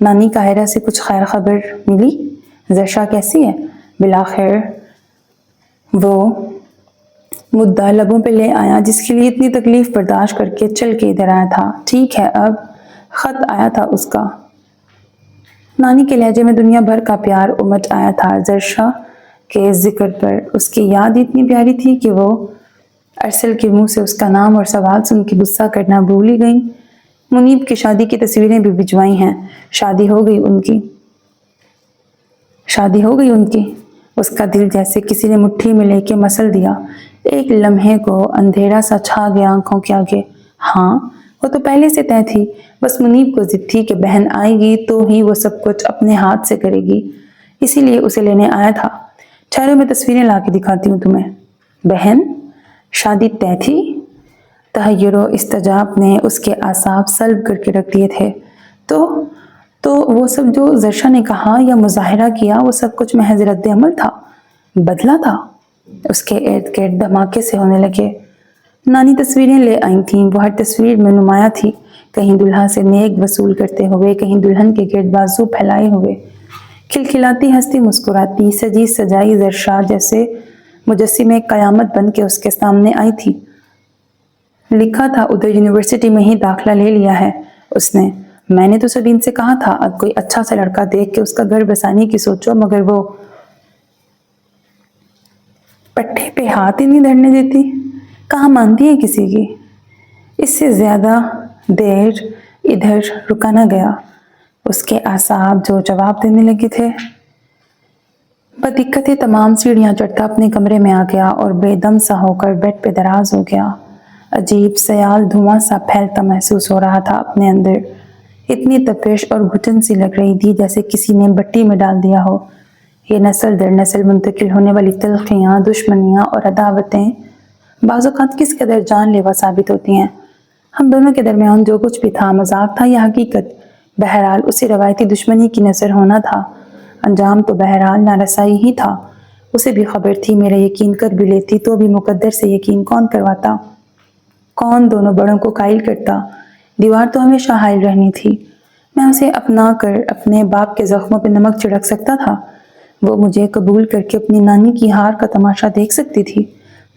نانی قاہرہ سے کچھ خیر خبر ملی؟ زرشا کیسی ہے؟ بلاخر وہ مدعا لبوں پہ لے آیا جس کے لیے اتنی تکلیف برداشت کر کے چل کے ادھر آیا تھا۔ ٹھیک ہے، اب خط آیا تھا اس کا۔ نانی کے لہجے میں دنیا بھر کا پیار امٹ آیا تھا زرشا کے ذکر پر۔ اس کی یاد اتنی پیاری تھی کہ وہ ارسل کے منہ سے اس کا نام اور سوال سن کے غصہ کرنا بھول ہی گئیں۔ منیب کی شادی کی تصویریں بھی بھجوائی ہیں۔ شادی ہو گئی ان کی۔ اس کا دل جیسے کسی نے مٹھی میں لے کے مسل دیا۔ ایک لمحے کو اندھیرا سا چھا گیا آنکھوں کے آگے۔ ہاں، وہ تو پہلے سے طے تھی، بس منیب کو ضد تھی کہ بہن آئے گی تو ہی وہ سب کچھ اپنے ہاتھ سے کرے گی، اسی لیے اسے لینے آیا تھا۔ ٹھہرو میں تصویریں لا کے دکھاتی ہوں تمہیں۔ بہن، شادی طے تھی؟ تحیر و استعجاب نے اس کے اعصاب سلب کر کے رکھ دیے تھے۔ تو وہ سب جو زرشا نے کہا یا مظاہرہ کیا وہ سب کچھ محض رد عمل تھا، بدلہ تھا؟ اس کے ارد گرد دھماکے سے ہونے لگے۔ نانی تصویریں لے آئی تھیں، وہ ہر تصویر میں نمایاں تھی، کہیں دلہا سے نیک وصول کرتے ہوئے، کہیں دلہن کے گرد بازو پھیلائے ہوئے، کھلکھلاتی ہنستی مسکراتی سجی سجائی زرشا جیسے مجسمے قیامت بن کے اس کے سامنے آئی تھی۔ لکھا تھا ادھر یونیورسٹی میں ہی داخلہ لے لیا ہے اس نے۔ میں نے تو سبین سے کہا تھا اب کوئی اچھا سا لڑکا دیکھ کے اس کا گھر بسانے کی سوچو، مگر وہ پٹھے پہ ہاتھ ہی نہیں دھرنے دیتی۔ کہاں مانتی ہے کسی کی؟ اس سے زیادہ دیر ادھر رکا نہ گیا۔ اس کے اعصاب جو جواب دینے لگے تھے۔ بدقت تمام سیڑھیاں چڑھتا اپنے کمرے میں آ گیا اور بے دم سا ہو کر بیڈ پہ دراز ہو گیا۔ عجیب سیال دھواں سا پھیلتا محسوس ہو رہا تھا اپنے اندر۔ اتنی تپش اور گھٹن سی لگ رہی تھی جیسے کسی نے بٹی میں ڈال دیا ہو۔ یہ نسل در نسل منتقل ہونے والی تلخیاں، دشمنیاں اور عداوتیں بعض اوقات کس قدر جان لیوا ثابت ہوتی ہیں۔ ہم دونوں کے درمیان جو کچھ بھی تھا مذاق تھا یا حقیقت، بہرحال اسے روایتی دشمنی کی نظر ہونا تھا۔ انجام تو بہرحال نارسائی ہی تھا۔ اسے بھی خبر تھی، میرا یقین کر بھی لیتی تو بھی مقدر سے یقین کون کرواتا، کون دونوں بڑوں کو قائل کرتا۔ دیوار تو ہمیشہ حائل رہنی تھی۔ میں اسے اپنا کر اپنے باپ کے زخموں پہ نمک چھڑک سکتا تھا، وہ مجھے قبول کر کے اپنی نانی کی ہار کا تماشا دیکھ سکتی تھی۔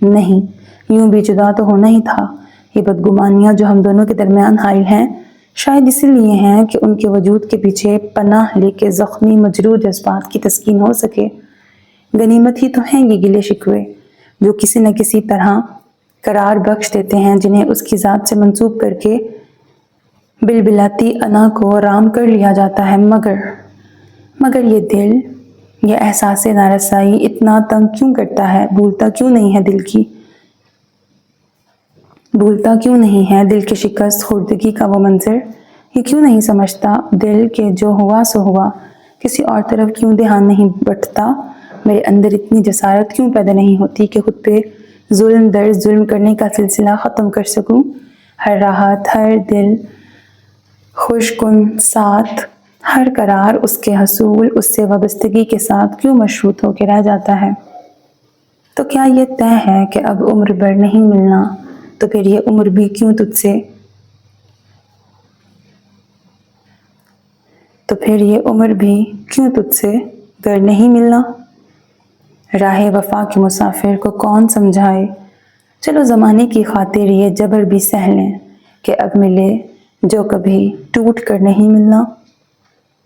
نہیں، یوں بھی جدا تو ہونا ہی تھا۔ یہ بدگمانیاں جو ہم دونوں کے درمیان حائل ہیں شاید اسی لیے ہیں کہ ان کے وجود کے پیچھے پناہ لے کے زخمی مجروح جذبات کی تسکین ہو سکے۔ غنیمت ہی تو ہیں یہ گلے شکوے جو کسی نہ کسی طرح قرار بخش دیتے ہیں، جنہیں اس کی ذات سے منسوب کر کے بلبلاتی انا کو رام کر لیا جاتا ہے۔ مگر یہ دل، یہ احساس نارسائی اتنا تنگ کیوں کرتا ہے، بھولتا کیوں نہیں ہے دل کی بھولتا کیوں نہیں ہے دل کی شکست خوردگی کا وہ منظر؟ یہ کیوں نہیں سمجھتا دل کہ جو ہوا سو ہوا؟ کسی اور طرف کیوں دھیان نہیں بٹتا؟ میرے اندر اتنی جسارت کیوں پیدا نہیں ہوتی کہ خود پہ ظلم در ظلم کرنے کا سلسلہ ختم کر سکوں؟ ہر راحت، ہر دل خوش کن ساتھ، ہر قرار اس کے حصول اس سے وابستگی کے ساتھ کیوں مشروط ہو کے رہ جاتا ہے؟ تو کیا یہ طے ہے کہ اب عمر بھر نہیں ملنا؟ تو پھر یہ عمر بھی کیوں تجھ سے گر نہیں ملنا؟ راہ وفا کے مسافر کو کون سمجھائے؟ چلو زمانے کی خاطر یہ جبر بھی سہ لیں کہ اب ملے جو کبھی ٹوٹ کر نہیں ملنا۔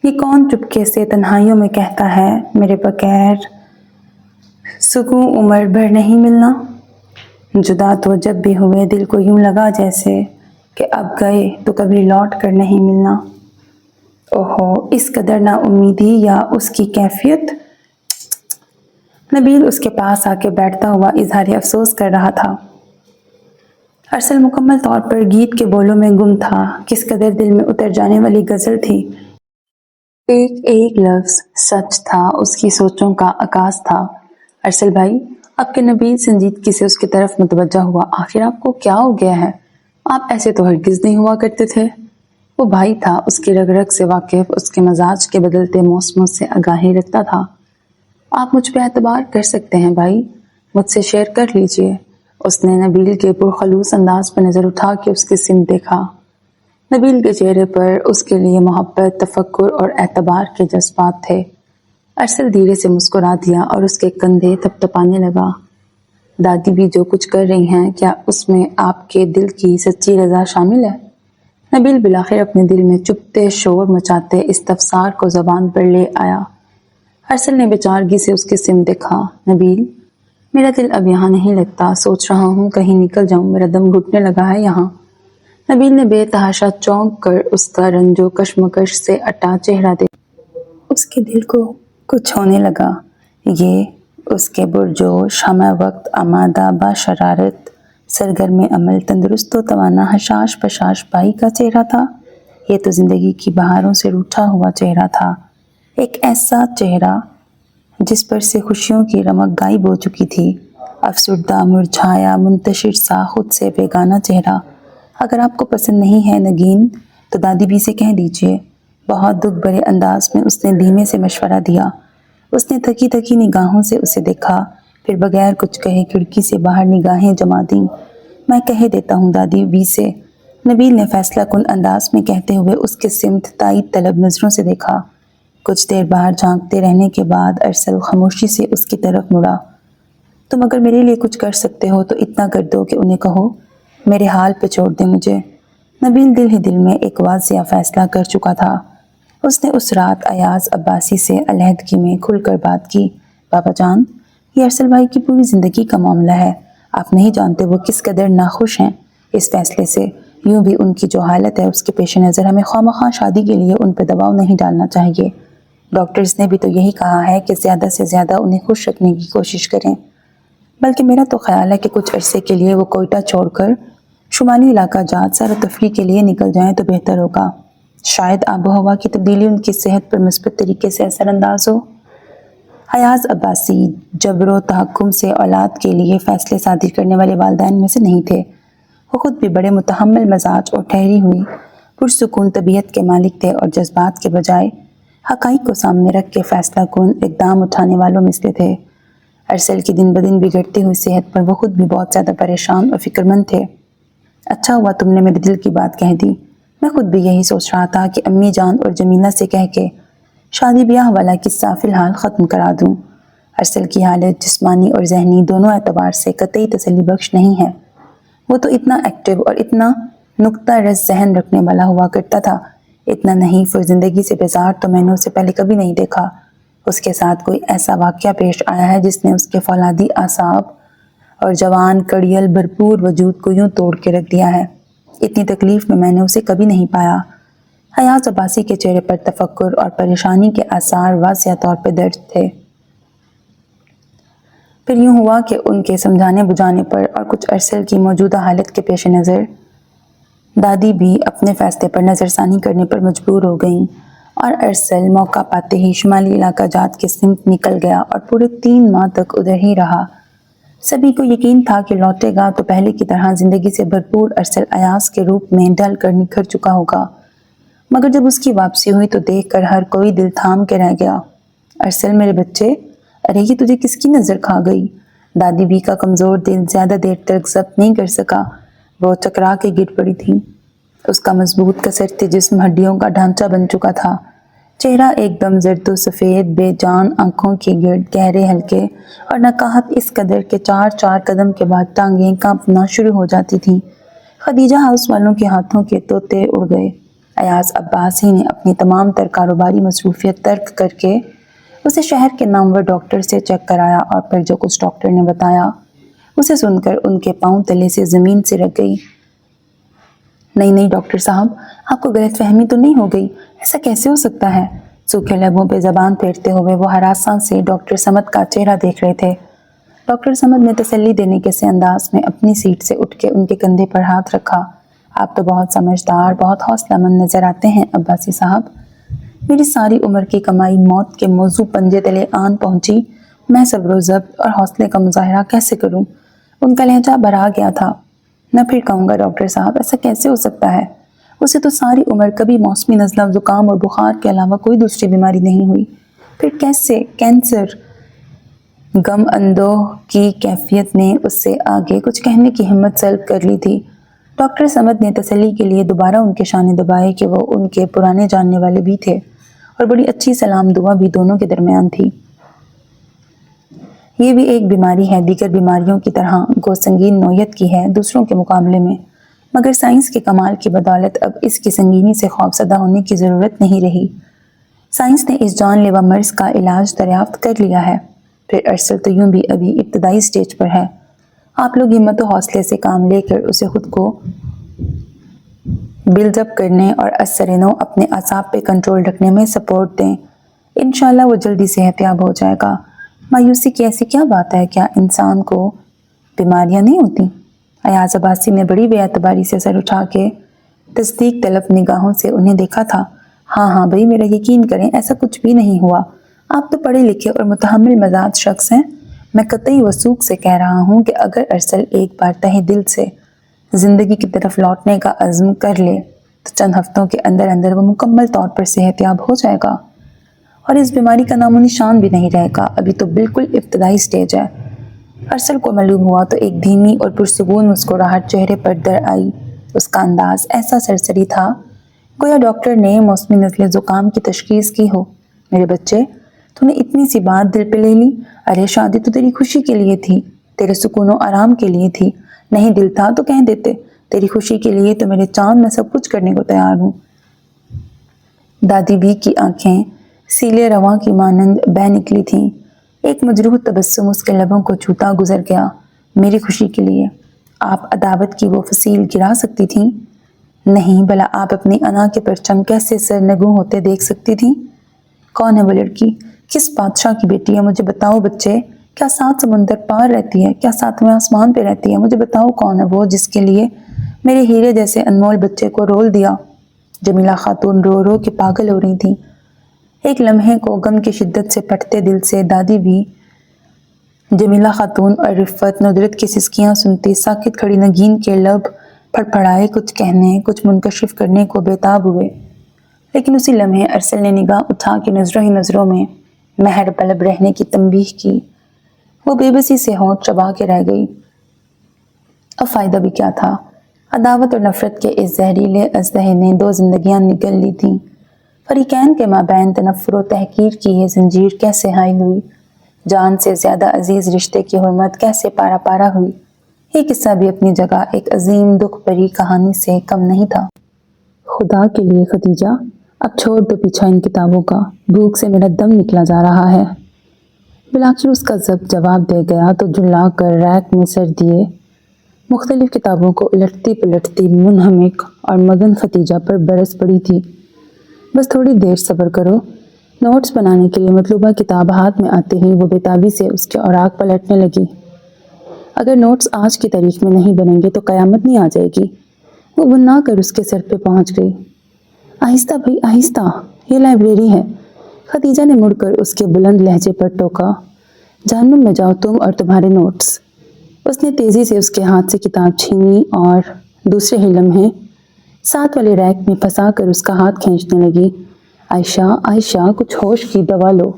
یہ کون چپکے سے تنہائیوں میں کہتا ہے میرے بغیر سکون عمر بھر نہیں ملنا؟ جدا تو جب بھی ہوئے دل کو یوں لگا جیسے کہ اب گئے تو کبھی لوٹ کر نہیں ملنا۔ اوہو، اس قدر نا امیدی یا اس کی کیفیت؟ نبیل اس کے پاس آ کے بیٹھتا ہوا اظہار افسوس کر رہا تھا۔ ارسل مکمل طور پر گیت کے بولوں میں گم تھا۔ کس قدر دل میں اتر جانے والی غزل تھی۔ ایک ایک لفظ سچ تھا، اس کی سوچوں کا عکاس تھا۔ ارسل بھائی، آپ کے نبیل سنجیدگی سے اس کی طرف متوجہ ہوا۔ آخر آپ کو کیا ہو گیا ہے؟ آپ ایسے تو ہرگز نہیں ہوا کرتے تھے۔ وہ بھائی تھا، اس کی رگ رگ سے واقف، اس کے مزاج کے بدلتے موسموں سے آگاہی رکھتا تھا۔ آپ مجھ پہ اعتبار کر سکتے ہیں بھائی، مجھ سے شیئر کر لیجئے۔ اس نے نبیل کے پرخلوص انداز پر نظر اٹھا کے اس کی سمت دیکھا۔ نبیل کے چہرے پر اس کے لیے محبت، تفکر اور اعتبار کے جذبات تھے۔ ارسل دھیرے سے مسکرا دیا اور اس کے کندھے تھپ تھپانے لگا۔ دادی بھی جو کچھ کر رہی ہیں، کیا اس میں آپ کے دل کی سچی رضا شامل ہے؟ نبیل بالآخر اپنے دل میں چپتے شور مچاتے استفسار کو زبان پر لے آیا۔ ارسل نے بیچارگی سے اس کی سمت دیکھا۔ نبیل، میرا دل اب یہاں نہیں لگتا، سوچ رہا ہوں کہیں نکل جاؤں، میرا دم گھٹنے لگا ہے یہاں۔ نبیل نے بے تحاشا چونک کر اس کا رنج و کشمکش سے اٹا چہرہ دیکھا۔ اس کے دل کو کچھ ہونے لگا۔ یہ اس کے پرجوش، ہمہ وقت آمادہ با شرارت، سرگرم عمل، تندرست و توانا حشاش پشاش بھائی کا چہرہ تھا۔ یہ تو زندگی کی بہاروں سے روٹھا ہوا چہرہ تھا، ایک ایسا چہرہ جس پر سے خوشیوں کی رمق غائب ہو چکی تھی، افسردہ، مرجھایا، منتشر سا، خود سے بیگانہ چہرہ۔ اگر آپ کو پسند نہیں ہے نگین تو دادی بھی سے کہہ دیجئے۔ بہت دکھ بھرے انداز میں اس نے دھیمے سے مشورہ دیا۔ اس نے تھکی تھکی نگاہوں سے اسے دیکھا، پھر بغیر کچھ کہے کھڑکی سے باہر نگاہیں جما دیں۔ میں کہہ دیتا ہوں دادی بھی سے، نبیل نے فیصلہ کن انداز میں کہتے ہوئے اس کے سمت تائید طلب نظروں سے دیکھا۔ کچھ دیر باہر جھانکتے رہنے کے بعد ارسل خاموشی سے اس کی طرف مڑا۔ تم اگر میرے لیے کچھ کر سکتے ہو تو اتنا کر دو کہ انہیں کہو میرے حال پہ چھوڑ دیں مجھے۔ نبیل دل ہی دل میں ایک واضح فیصلہ کر چکا تھا۔ اس نے اس رات ایاز عباسی سے علیحدگی میں کھل کر بات کی۔ بابا جان، یہ ارسل بھائی کی پوری زندگی کا معاملہ ہے، آپ نہیں جانتے وہ کس قدر ناخوش ہیں اس فیصلے سے۔ یوں بھی ان کی جو حالت ہے اس کے پیش نظر ہمیں خواہ شادی کے لیے ان پہ دباؤ نہیں ڈالنا چاہیے۔ ڈاکٹرز نے بھی تو یہی کہا ہے کہ زیادہ سے زیادہ انہیں خوش رکھنے کی کوشش کریں۔ بلکہ میرا تو خیال ہے کہ کچھ عرصے کے لیے وہ کوئٹہ چھوڑ کر شمالی علاقہ جات سیر و تفریح کے لیے نکل جائیں تو بہتر ہوگا۔ شاید آب و ہوا کی تبدیلی ان کی صحت پر مثبت طریقے سے اثر انداز ہو۔ ایاز عباسی جبر و تحکم سے اولاد کے لیے فیصلے صادر کرنے والے والدین میں سے نہیں تھے۔ وہ خود بھی بڑے متحمل مزاج اور ٹھہری ہوئی پرسکون طبیعت کے مالک تھے اور جذبات کے بجائے حقائق کو سامنے رکھ کے فیصلہ کن اقدام اٹھانے والوں میں سے تھے۔ ارسل کی دن بدن بگڑتی ہوئی صحت پر وہ خود بھی بہت زیادہ پریشان اور فکر مند تھے۔ اچھا ہوا تم نے میرے دل کی بات کہہ دی، میں خود بھی یہی سوچ رہا تھا کہ امی جان اور جمیلہ سے کہہ کے شادی بیاہ والا قصہ فی الحال ختم کرا دوں۔ ارسل کی حالت جسمانی اور ذہنی دونوں اعتبار سے قطعی تسلی بخش نہیں ہے۔ وہ تو اتنا ایکٹیو اور اتنا نقطہ رس ذہن رکھنے والا ہوا کرتا تھا، اتنا نہیں فر زندگی سے بیزار تو میں نے اسے پہلے کبھی نہیں دیکھا۔ اس کے ساتھ کوئی ایسا واقعہ پیش آیا ہے جس نے اس کے فولادی اعصاب اور جوان کڑیل بھرپور وجود کو یوں توڑ کے رکھ دیا ہے۔ اتنی تکلیف میں نے اسے کبھی نہیں پایا۔ ایاز عباسی کے چہرے پر تفکر اور پریشانی کے آثار واضح طور پر درج تھے۔ پھر یوں ہوا کہ ان کے سمجھانے بجھانے پر اور کچھ ارسل کی موجودہ حالت کے پیش نظر دادی بھی اپنے فیصلے پر نظر ثانی کرنے پر مجبور ہو گئیں، اور ارسل موقع پاتے ہی شمالی علاقہ جات کے سمت نکل گیا اور پورے 3 ماہ تک ادھر ہی رہا۔ سبھی کو یقین تھا کہ لوٹے گا تو پہلے کی طرح زندگی سے بھرپور ارسل ایاز کے روپ میں ڈھل کر نکھر چکا ہوگا، مگر جب اس کی واپسی ہوئی تو دیکھ کر ہر کوئی دل تھام کے رہ گیا۔ ارسل میرے بچے، ارے یہ تجھے کس کی نظر کھا گئی؟ دادی بھی کا کمزور دل زیادہ دیر تک ضبط نہیں کر سکا، وہ چکرا کے گر پڑی تھی۔ اس کا مضبوط کسرتے جسم ہڈیوں کا ڈھانچہ بن چکا تھا، چہرہ ایک دم زرد و سفید، بے جان آنکھوں کے گرد گہرے حلقے، اور نکاہت اس قدر کے 4 قدم کے بعد ٹانگیں کانپنا شروع ہو جاتی تھیں۔ خدیجہ ہاؤس والوں کے ہاتھوں کے طوطے اڑ گئے۔ ایاز عباسی نے اپنی تمام تر کاروباری مصروفیت ترک کر کے اسے شہر کے نامور ڈاکٹر سے چیک کرایا، اور پھر جو کچھ ڈاکٹر نے بتایا اسے سن کر ان کے پاؤں تلے سے زمین سے رک گئی۔ نہیں ڈاکٹر صاحب، آپ کو غلط فہمی تو نہیں ہو گئی؟ ایسا کیسے ہو سکتا ہے؟ سوکھے لبوں پہ زبان پھیرتے ہوئے وہ ہراساں سے ڈاکٹر صمد کا چہرہ دیکھ رہے تھے۔ ڈاکٹر صمد نے تسلی دینے کے سے انداز میں اپنی سیٹ سے اٹھ کے ان کے کندھے پر ہاتھ رکھا۔ آپ تو بہت سمجھدار، بہت حوصلہ مند نظر آتے ہیں عباسی صاحب۔ میری ساری عمر کی کمائی موت کے موضوع پنجے تلے آن پہنچی، میں صبر و ضبط اور حوصلے کا مظاہرہ کیسے کروں؟ ان کا لہجہ بھرا گیا تھا۔ میں پھر کہوں گا ڈاکٹر صاحب، ایسا کیسے ہو سکتا ہے؟ اسے تو ساری عمر کبھی موسمی نزلہ، زکام اور بخار کے علاوہ کوئی دوسری بیماری نہیں ہوئی، پھر کیسے کینسر؟ غم اندوہ کی کیفیت نے اس سے آگے کچھ کہنے کی ہمت سلب کر لی تھی۔ ڈاکٹر صمد نے تسلی کے لیے دوبارہ ان کے شانے دبائے کہ وہ ان کے پرانے جاننے والے بھی تھے، اور بڑی اچھی سلام دعا بھی دونوں کے درمیان تھی۔ یہ بھی ایک بیماری ہے، دیگر بیماریوں کی طرح گو سنگین نوعیت کی ہے دوسروں کے مقابلے میں، مگر سائنس کے کمال کی بدولت اب اس کی سنگینی سے خوفزدہ ہونے کی ضرورت نہیں رہی۔ سائنس نے اس جان لیوا مرض کا علاج دریافت کر لیا ہے۔ پھر ارسل تو یوں بھی ابھی ابتدائی سٹیج پر ہے۔ آپ لوگ ہمت و حوصلے سے کام لے کر اسے خود کو بلڈ اپ کرنے اور اثر نو اپنے اعصاب پہ کنٹرول رکھنے میں سپورٹ دیں۔ انشاءاللہ وہ جلدی صحت یاب ہو جائے گا۔ مایوسی کی ایسی کیا بات ہے؟ کیا انسان کو بیماریاں نہیں ہوتی؟ ایاز عباسی نے بڑی بے اعتباری سے سر اٹھا کے تصدیق طلب نگاہوں سے انہیں دیکھا تھا۔ ہاں بھائی، میرا یقین کریں، ایسا کچھ بھی نہیں ہوا۔ آپ تو پڑھے لکھے اور متحمل مزاج شخص ہیں۔ میں قطعی وثوق سے کہہ رہا ہوں کہ اگر ارسل ایک بار تہہ دل سے زندگی کی طرف لوٹنے کا عزم کر لے تو چند ہفتوں کے اندر اندر وہ مکمل طور پر صحت یاب ہو جائے گا، اور اس بیماری کا نام و نشان بھی نہیں رہے گا۔ ابھی تو بالکل ابتدائی سٹیج ہے۔ ارسل کو معلوم ہوا تو ایک دھیمی اور پرسکون مسکراہٹ چہرے پر در آئی۔ اس کا انداز ایسا سرسری تھا گویا ڈاکٹر نے موسمی نزلہ زکام کی تشخیص کی ہو۔ میرے بچے، تو نے اتنی سی بات دل پہ لے لی؟ ارے شادی تو تیری خوشی کے لیے تھی، تیرے سکون و آرام کے لیے تھی۔ نہیں دل تھا تو کہہ دیتے، تیری خوشی کے لیے تو میرے چاند میں سب کچھ کرنے کو تیار ہوں۔ دادی بھی کی آنکھیں سیلے رواں کی مانند بہہ نکلی تھیں۔ ایک مجروح تبسم اس کے لبوں کو چھوتا گزر گیا۔ میری خوشی کے لیے آپ عداوت کی وہ فصیل گرا سکتی تھیں؟ نہیں، بھلا آپ اپنی انا کے پرچم کیسے سرنگوں ہوتے دیکھ سکتی تھیں؟ کون ہے وہ لڑکی؟ کس بادشاہ کی بیٹی ہے؟ مجھے بتاؤ بچے۔ کیا 7 سمندر پار رہتی ہے؟ کیا 7ویں آسمان پہ رہتی ہے؟ مجھے بتاؤ کون ہے وہ جس کے لیے میرے ہیرے جیسے انمول بچے کو رول دیا؟ جمیلہ خاتون رو رو کے پاگل ہو رہی تھیں۔ ایک لمحے کو غم کی شدت سے پھٹتے دل سے دادی بھی جمیلہ خاتون اور رفت ندرت کی سسکیاں سنتی ساکت کھڑی نگین کے لب پھڑپھڑائے کچھ کہنے، کچھ منکشف کرنے کو بےتاب ہوئے، لیکن اسی لمحے ارسل نے نگاہ اٹھا کے نظروں ہی نظروں میں مہر طلب رہنے کی تنبیہ کی۔ وہ بے بسی سے ہونٹ چبا کے رہ گئی۔ اب فائدہ بھی کیا تھا؟ عداوت اور نفرت کے اس زہریلے اژدہے نے 2 زندگیاں نگل لی تھیں۔ فریقین کے مابین تنفر و تحقیر کی یہ زنجیر کیسے حائل ہوئی؟ جان سے زیادہ عزیز رشتے کی حرمت کیسے پارا پارا ہوئی؟ یہ قصہ بھی اپنی جگہ ایک عظیم دکھ بھری کہانی سے کم نہیں تھا۔ خدا کے لیے خدیجہ، اب چھوڑ دو پیچھا ان کتابوں کا، بھوک سے میرا دم نکلا جا رہا ہے۔ بلاخر اس کا ضبط جواب دے گیا تو جھلا کر ریک میں سر دیے مختلف کتابوں کو الٹتی پلٹتی منہمک اور مگن خدیجہ پر برس پڑی تھی۔ بس تھوڑی دیر صبر کرو، نوٹس بنانے کے لیے مطلوبہ کتاب ہاتھ میں آتے ہی وہ بےتابی سے اس کے اوراق پلٹنے لگی۔ اگر نوٹس آج کی تاریخ میں نہیں بنیں گے تو قیامت نہیں آ جائے گی۔ وہ بنا کر اس کے سر پہ پہنچ گئی۔ آہستہ بھائی آہستہ، یہ لائبریری ہے۔ خدیجہ نے مڑ کر اس کے بلند لہجے پر ٹوکا۔ جہنم میں جاؤ تم اور تمہارے نوٹس۔ اس نے تیزی سے اس کے ہاتھ سے کتاب چھینی اور دوسرے ہی لمحے ساتھ والے ریک میں پھنسا کر اس کا ہاتھ کھینچنے لگی۔ عائشہ عائشہ کچھ ہوش کی دوا لو۔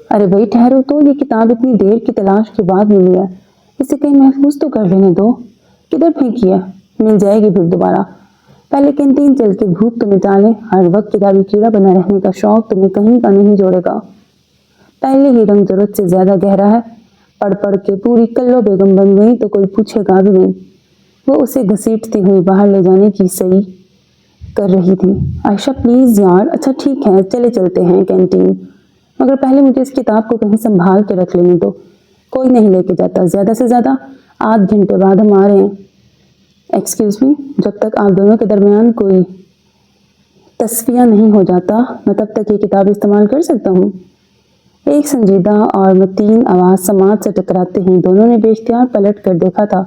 ارے بھائی ٹھہرو تو، یہ کتاب اتنی دیر کی تلاش کے بعد ملی ہے، اسے کہیں محفوظ تو کر لینے دو۔ کدھر پھینکی ہے؟ مل جائے گی پھر دوبارہ۔ پہلے کینٹین چل کے بھوک تو مٹا لے، ہر وقت کتابی کیڑا بنا رہنے کا شوق تمہیں کہیں کا نہیں جوڑے گا۔ پہلے ہی رنگ ضرورت سے زیادہ گہرا ہے، پڑھ پڑھ کے پوری کلو بیگم بن گئی تو کوئی پوچھے گا بھی نہیں۔ وہ اسے گھسیٹتی ہوئی باہر لے جانے کی صحیح کر رہی تھی۔ عائشہ پلیز یار، اچھا ٹھیک ہے چلے چلتے ہیں کینٹین، مگر پہلے مجھے اس کتاب کو کہیں سنبھال کے رکھ لینے دو۔ کوئی نہیں لے کے جاتا، زیادہ سے زیادہ آدھ گھنٹے بعد ہم آ رہے ہیں۔ ایکسکیوز می، جب تک آپ دونوں کے درمیان کوئی تصفیہ نہیں ہو جاتا میں تب تک یہ کتاب استعمال کر سکتا ہوں؟ ایک سنجیدہ اور متین آواز سماعت سے ٹکراتے ہی دونوں نے بے اختیار پلٹ کر دیکھا تھا،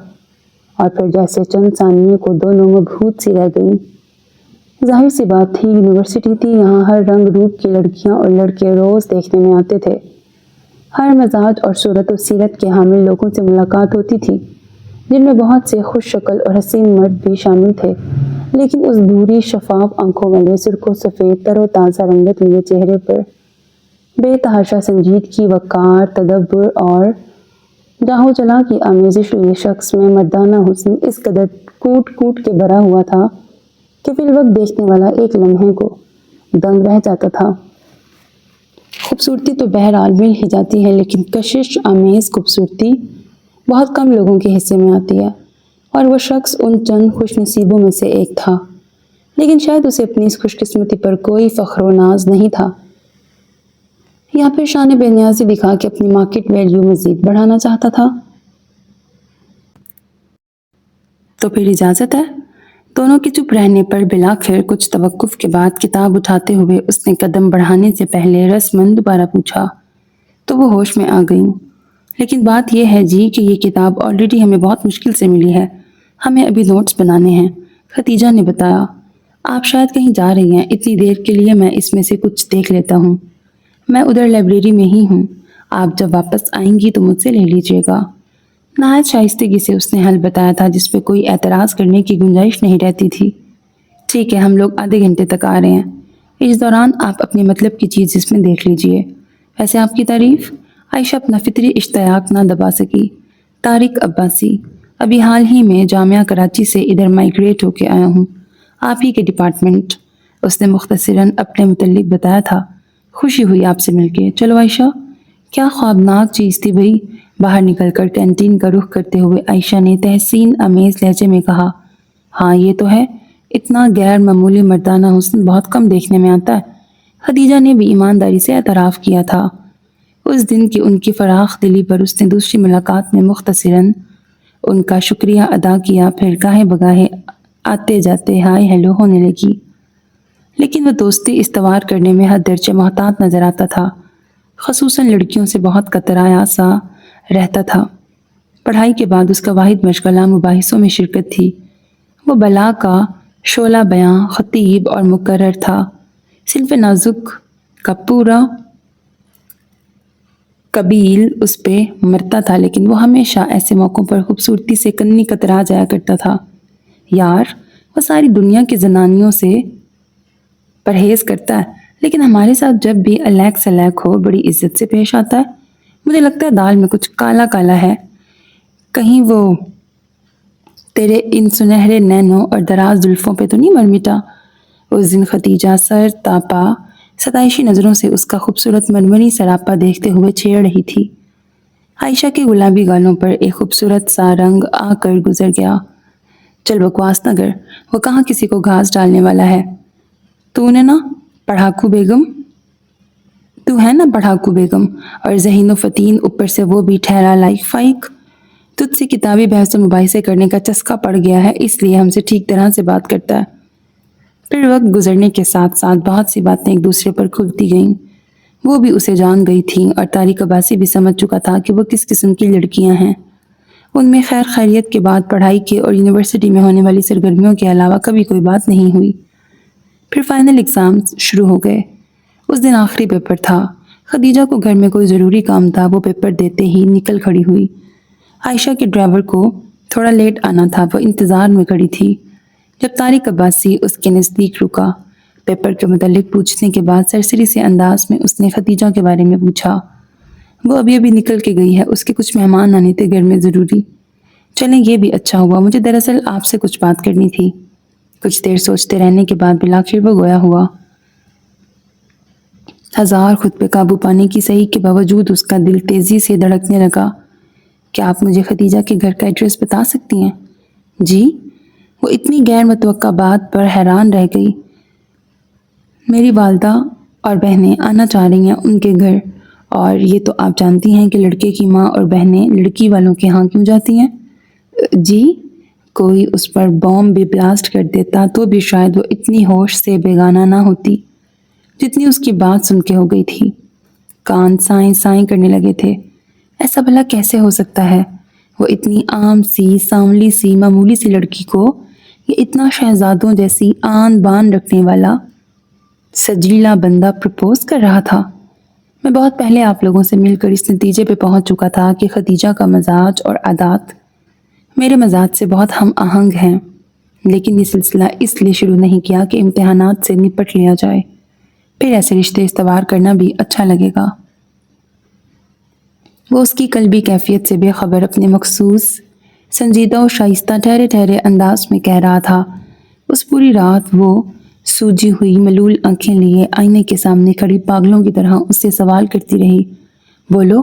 اور پھر جیسے چند ثانیے کو دونوں مبہوت سی رہ گئیں۔ ظاہر سی بات تھی، یونیورسٹی تھی، یہاں ہر رنگ روپ کی لڑکیاں اور لڑکے روز دیکھنے میں آتے تھے۔ ہر مزاج اور صورت و سیرت کے حامل لوگوں سے ملاقات ہوتی تھی، جن میں بہت سے خوش شکل اور حسین مرد بھی شامل تھے، لیکن اس بھوری شفاف آنکھوں والے سرخ و سفید تر و تازہ رنگت لیے چہرے پر بے تحاشا سنجیدگی، وقار، تدبر اور جاہو جلا کی آمیزش لیے شخص میں مردانہ حسن اس قدر کوٹ کوٹ کے بھرا ہوا تھا کہ فی الوقت دیکھنے والا ایک لمحے کو دنگ رہ جاتا تھا۔ خوبصورتی تو بہرحال مل ہی جاتی ہے، لیکن کشش آمیز خوبصورتی بہت کم لوگوں کے حصے میں آتی ہے، اور وہ شخص ان چند خوش نصیبوں میں سے ایک تھا، لیکن شاید اسے اپنی اس خوش قسمتی پر کوئی فخر و ناز نہیں تھا، یا پھر شان بے نیازی دکھا کے اپنی مارکیٹ ویلیو مزید بڑھانا چاہتا تھا۔ تو پھر اجازت ہے؟ دونوں کے چپ رہنے پر بلاخر کچھ توقف کے بعد کتاب اٹھاتے ہوئے اس نے قدم بڑھانے سے پہلے رسماً دوبارہ پوچھا۔ تو وہ ہوش میں آ گئیں۔ لیکن بات یہ ہے جی کہ یہ کتاب آلریڈی ہمیں بہت مشکل سے ملی ہے، ہمیں ابھی نوٹس بنانے ہیں، خدیجہ نے بتایا۔ آپ شاید کہیں جا رہی ہیں، اتنی دیر کے لیے میں اس میں سے کچھ دیکھ لیتا ہوں۔ میں ادھر لائبریری میں ہی ہوں، آپ جب واپس آئیں گی تو مجھ سے لے لیجیے گا۔ نہایت شائستگی سے اس نے حل بتایا تھا، جس پہ کوئی اعتراض کرنے کی گنجائش نہیں رہتی تھی۔ ٹھیک ہے، ہم لوگ آدھے گھنٹے تک آ رہے ہیں، اس دوران آپ اپنے مطلب کی چیز اس میں دیکھ لیجیے۔ ویسے آپ کی تعریف؟ عائشہ اپنا فطری اشتیاق نہ دبا سکی۔ طارق عباسی، ابھی حال ہی میں جامعہ کراچی سے ادھر مائیگریٹ ہو کے آیا ہوں، آپ ہی کے ڈپارٹمنٹ۔ اس نے مختصراً اپنے متعلق بتایا تھا۔ خوشی ہوئی آپ سے مل کے۔ چلو عائشہ، کیا خوابناک چیز تھی بھئی، باہر نکل کر کینٹین کا رخ کرتے ہوئے عائشہ نے تحسین آمیز لہجے میں کہا۔ ہاں یہ تو ہے، اتنا غیر معمولی مردانہ حسن بہت کم دیکھنے میں آتا ہے، خدیجہ نے بھی ایمانداری سے اعتراف کیا تھا۔ اس دن کی ان کی فراخ دلی پر اس نے دوسری ملاقات میں مختصراً ان کا شکریہ ادا کیا، پھر گاہے بگاہے آتے جاتے ہائے ہیلو ہونے لگی، لیکن وہ دوستی استوار کرنے میں حد درجے محتاط نظر آتا تھا، خصوصاً لڑکیوں سے بہت کترایا سا رہتا تھا۔ پڑھائی کے بعد اس کا واحد مشغلہ مباحثوں میں شرکت تھی۔ وہ بلا کا شعلہ بیاں، خطیب اور مقرر تھا۔ صنف نازک کا پورا قبیل اس پہ مرتا تھا، لیکن وہ ہمیشہ ایسے موقعوں پر خوبصورتی سے کنی کترا جایا کرتا تھا۔ یار، وہ ساری دنیا کی زنانیوں سے پرہیز کرتا ہے، لیکن ہمارے ساتھ جب بھی الیک سلیک ہو بڑی عزت سے پیش آتا ہے۔ مجھے لگتا ہے دال میں کچھ کالا کالا ہے، کہیں وہ تیرے ان سنہرے نینوں اور دراز زلفوں پہ تو نہیں مر مٹا۔ اس دن خدیجہ سر تاپا ستائشی نظروں سے اس کا خوبصورت مرمری سراپا دیکھتے ہوئے چھیڑ رہی تھی۔ عائشہ کے گلابی گالوں پر ایک خوبصورت سا رنگ آ کر گزر گیا۔ چل بکواس نہ کر، وہ کہاں کسی کو گھاس ڈالنے والا ہے۔ تو نے نا پڑھاکو بیگم، تو ہے نا پڑھاکو بیگم، اور ذہین و فتین، اوپر سے وہ بھی ٹھہرا لائق فائق۔ تجھ سے کتابی بحث و مباحثے کرنے کا چسکا پڑ گیا ہے، اس لیے ہم سے ٹھیک طرح سے بات کرتا ہے۔ پھر وقت گزرنے کے ساتھ ساتھ بہت سی باتیں ایک دوسرے پر کھلتی گئیں۔ وہ بھی اسے جان گئی تھی اور طارق عباسی بھی سمجھ چکا تھا کہ وہ کس قسم کی لڑکیاں ہیں۔ ان میں خیر خیریت کے بعد پڑھائی کے اور یونیورسٹی میں ہونے والی سرگرمیوں کے علاوہ کبھی کوئی بات نہیں ہوئی۔ پھر فائنل ایگزامز شروع ہو گئے۔ اس دن آخری پیپر تھا۔ خدیجہ کو گھر میں کوئی ضروری کام تھا، وہ پیپر دیتے ہی نکل کھڑی ہوئی۔ عائشہ کے ڈرائیور کو تھوڑا لیٹ آنا تھا، وہ انتظار میں کھڑی تھی۔ جب طارق عباسی اس کے نزدیک رکا، پیپر کے متعلق پوچھنے کے بعد سرسری سے انداز میں اس نے خدیجہ کے بارے میں پوچھا۔ وہ ابھی نکل کے گئی ہے، اس کے کچھ مہمان آنے تھے گھر میں ضروری۔ چلیں یہ بھی اچھا ہوا، مجھے دراصل آپ سے کچھ بات کرنی تھی۔ کچھ دیر سوچتے رہنے کے بعد بالآخر وہ گویا ہوا۔ ہزار خود پہ قابو پانے کی صحیح کے باوجود اس کا دل تیزی سے دھڑکنے لگا۔ کیا آپ مجھے خدیجہ کے گھر کا ایڈریس بتا سکتی ہیں؟ جی؟ وہ اتنی غیر متوقع بات پر حیران رہ گئی۔ میری والدہ اور بہنیں آنا چاہ رہی ہیں ان کے گھر، اور یہ تو آپ جانتی ہیں کہ لڑکے کی ماں اور بہنیں لڑکی والوں کے ہاں کیوں جاتی ہیں؟ جی؟ کوئی اس پر بام بھی بلاسٹ کر دیتا تو بھی شاید وہ اتنی ہوش سے بیگانہ نہ ہوتی جتنی اس کی بات سن کے ہو گئی تھی۔ کان سائیں سائیں کرنے لگے تھے۔ ایسا بھلا کیسے ہو سکتا ہے؟ وہ اتنی عام سی، سانولی سی، معمولی سی لڑکی کو یہ اتنا شہزادوں جیسی آن بان رکھنے والا سجیلا بندہ پرپوز کر رہا تھا۔ میں بہت پہلے آپ لوگوں سے مل کر اس نتیجے پہ پہنچ چکا تھا کہ خدیجہ کا مزاج اور عادات میرے مزاج سے بہت ہم آہنگ ہیں، لیکن یہ سلسلہ اس لیے شروع نہیں کیا کہ امتحانات سے نپٹ لیا جائے، پھر ایسے رشتے استوار کرنا بھی اچھا لگے گا۔ وہ اس کی قلبی کیفیت سے بے خبر اپنے مخصوص سنجیدہ و شائستہ ٹھہرے ٹھہرے انداز میں کہہ رہا تھا۔ اس پوری رات وہ سوجی ہوئی ملول آنکھیں لیے آئینے کے سامنے کھڑی پاگلوں کی طرح اس سے سوال کرتی رہی۔ بولو،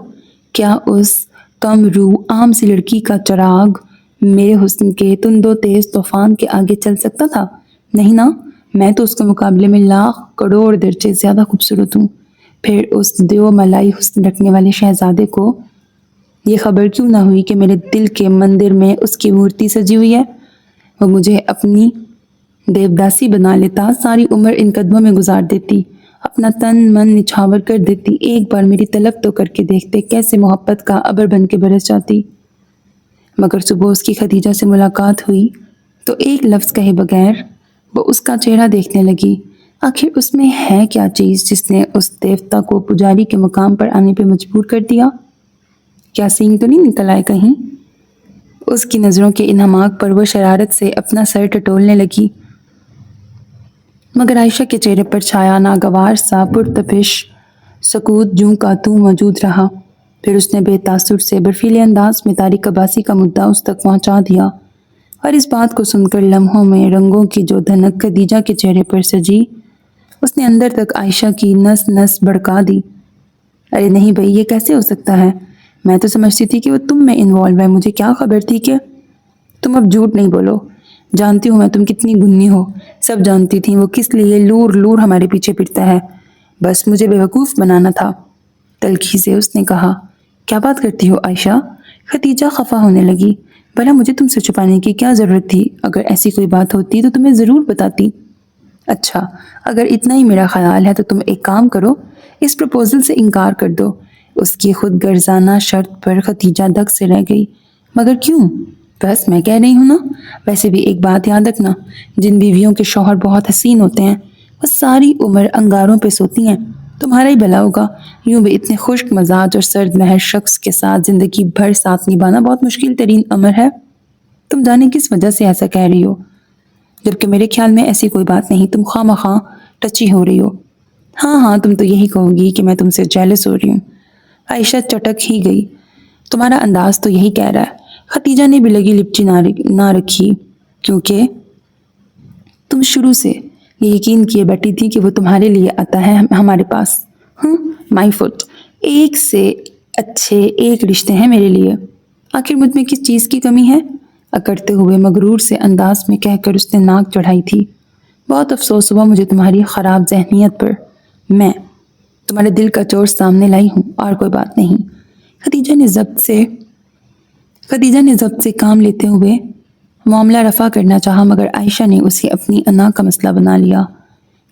کیا اس کم روح عام سی لڑکی کا چراغ میرے حسن کے تند و تیز طوفان کے آگے چل سکتا تھا؟ نہیں نا، میں تو اس کے مقابلے میں لاکھ کروڑ درجے زیادہ خوبصورت ہوں۔ پھر اس دیو ملائی حسن رکھنے والے شہزادے کو یہ خبر کیوں نہ ہوئی کہ میرے دل کے مندر میں اس کی مورتی سجی ہوئی ہے؟ وہ مجھے اپنی دیوداسی بنا لیتا، ساری عمر ان قدموں میں گزار دیتی، اپنا تن من نچھاور کر دیتی، ایک بار میری طلب تو کر کے دیکھتے، کیسے محبت کا ابر بن کے برس جاتی۔ مگر صبح اس کی خدیجہ سے ملاقات ہوئی تو ایک لفظ کہے بغیر وہ اس کا چہرہ دیکھنے لگی۔ آخر اس میں ہے کیا چیز جس نے اس دیوتا کو پجاری کے مقام پر آنے پہ مجبور کر دیا؟ کیا سینگ تو نہیں نکل آئے کہیں؟ اس کی نظروں کے انہماک پر وہ شرارت سے اپنا سر ٹٹولنے لگی، مگر عائشہ کے چہرے پر چھایا ناگوار سا پرتپش سکوت جوں کا توں موجود رہا۔ پھر اس نے بے تاثر سے برفیلے انداز میں طارق عباسی کا مدعا اس تک پہنچا دیا، اور اس بات کو سن کر لمحوں میں رنگوں کی جو دھنک خدیجہ کے چہرے پر سجی، اس نے اندر تک عائشہ کی نس نس بھڑکا دی۔ ارے نہیں بھائی، یہ کیسے ہو سکتا ہے؟ میں تو سمجھتی تھی کہ وہ تم میں انوالو ہے، مجھے کیا خبر تھی کہ… تم اب جھوٹ نہیں بولو، جانتی ہوں میں تم کتنی گنی ہو، سب جانتی تھی وہ کس لیے لور لور ہمارے پیچھے پھرتا ہے، بس مجھے بیوقوف بنانا تھا۔ تلخی سے اس نے کہا۔ کیا بات کرتی ہو عائشہ؟ خدیجہ خفا ہونے لگی۔ بھلا مجھے تم سے چھپانے کی کیا ضرورت تھی؟ اگر ایسی کوئی بات ہوتی تو تمہیں ضرور بتاتی۔ اچھا، اگر اتنا ہی میرا خیال ہے تو تم ایک کام کرو، اس پروپوزل سے انکار کر دو۔ اس کی خود غرضانہ شرط پر خدیجہ دک سے رہ گئی۔ مگر کیوں؟ بس میں کہہ رہی ہوں نا۔ ویسے بھی ایک بات یاد رکھنا، جن بیویوں کے شوہر بہت حسین ہوتے ہیں وہ ساری عمر انگاروں پہ سوتی ہیں۔ تمہارا ہی بھلا ہوگا، یوں بھی اتنے خشک مزاج اور سرد مہر شخص کے ساتھ زندگی بھر ساتھ نبھانا بہت مشکل ترین امر ہے۔ تم جانے کس وجہ سے ایسا کہہ رہی ہو، جبکہ میرے خیال میں ایسی کوئی بات نہیں، تم خواہ مخواہ ٹچی ہو رہی ہو۔ ہاں تم تو یہی کہو گی کہ میں تم سے جیلس ہو رہی ہوں۔ عائشہ چٹک ہی گئی۔ تمہارا انداز تو یہی کہہ رہا ہے۔ خدیجہ نے بھی لگی لپٹی نہ رکھی، کیونکہ تم شروع سے یہ یقین کیے بیٹھی تھی کہ وہ تمہارے لیے آتا ہے ہمارے پاس۔ مائی فٹ، ایک سے اچھے ایک رشتے ہیں میرے لیے، آخر مجھ میں کس چیز کی کمی ہے؟ اکڑتے ہوئے مغرور سے انداز میں کہہ کر اس نے ناک چڑھائی تھی۔ بہت افسوس ہوا مجھے تمہاری خراب ذہنیت پر، میں تمہارے دل کا چور سامنے لائی ہوں اور کوئی بات نہیں۔ خدیجہ نے ضبط سے کام لیتے ہوئے معاملہ رفع کرنا چاہا، مگر عائشہ نے اسے اپنی انا کا مسئلہ بنا لیا۔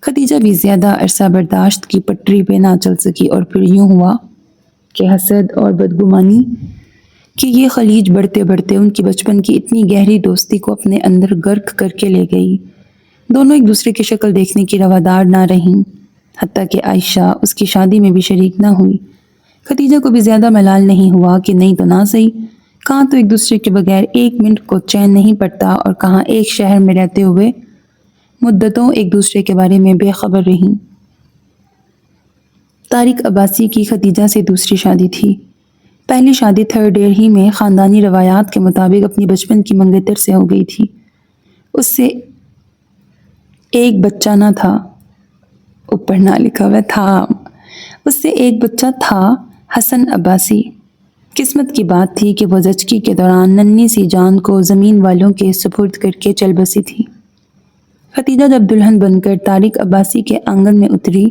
خدیجہ بھی زیادہ عرصہ برداشت کی پٹری پہ نہ چل سکی اور پھر یوں ہوا کہ حسد اور بدگمانی کہ یہ خلیج بڑھتے بڑھتے ان کی بچپن کی اتنی گہری دوستی کو اپنے اندر غرق کر کے لے گئی۔ دونوں ایک دوسرے کی شکل دیکھنے کی روادار نہ رہیں، حتیٰ کہ عائشہ اس کی شادی میں بھی شریک نہ ہوئی۔ خدیجہ کو بھی زیادہ ملال نہیں ہوا کہ نہیں تو نہ صحیح، کہاں تو ایک دوسرے کے بغیر ایک منٹ کو چین نہیں پڑتا اور کہاں ایک شہر میں رہتے ہوئے مدتوں ایک دوسرے کے بارے میں بے خبر رہیں۔ طارق عباسی کی خدیجہ سے دوسری شادی تھی۔ پہلی شادی تھرڈ ایئر ہی میں خاندانی روایات کے مطابق اپنی بچپن کی منگیتر سے ہو گئی تھی۔ اس سے ایک بچہ نہ تھا، اوپر نہ لکھا ہوا تھا، اس سے ایک بچہ تھا، حسن عباسی۔ قسمت کی بات تھی کہ وہ زچگی کے دوران ننھی سی جان کو زمین والوں کے سپرد کر کے چل بسی تھی۔ خدیجہ جب دلہن بن کر طارق عباسی کے آنگن میں اتری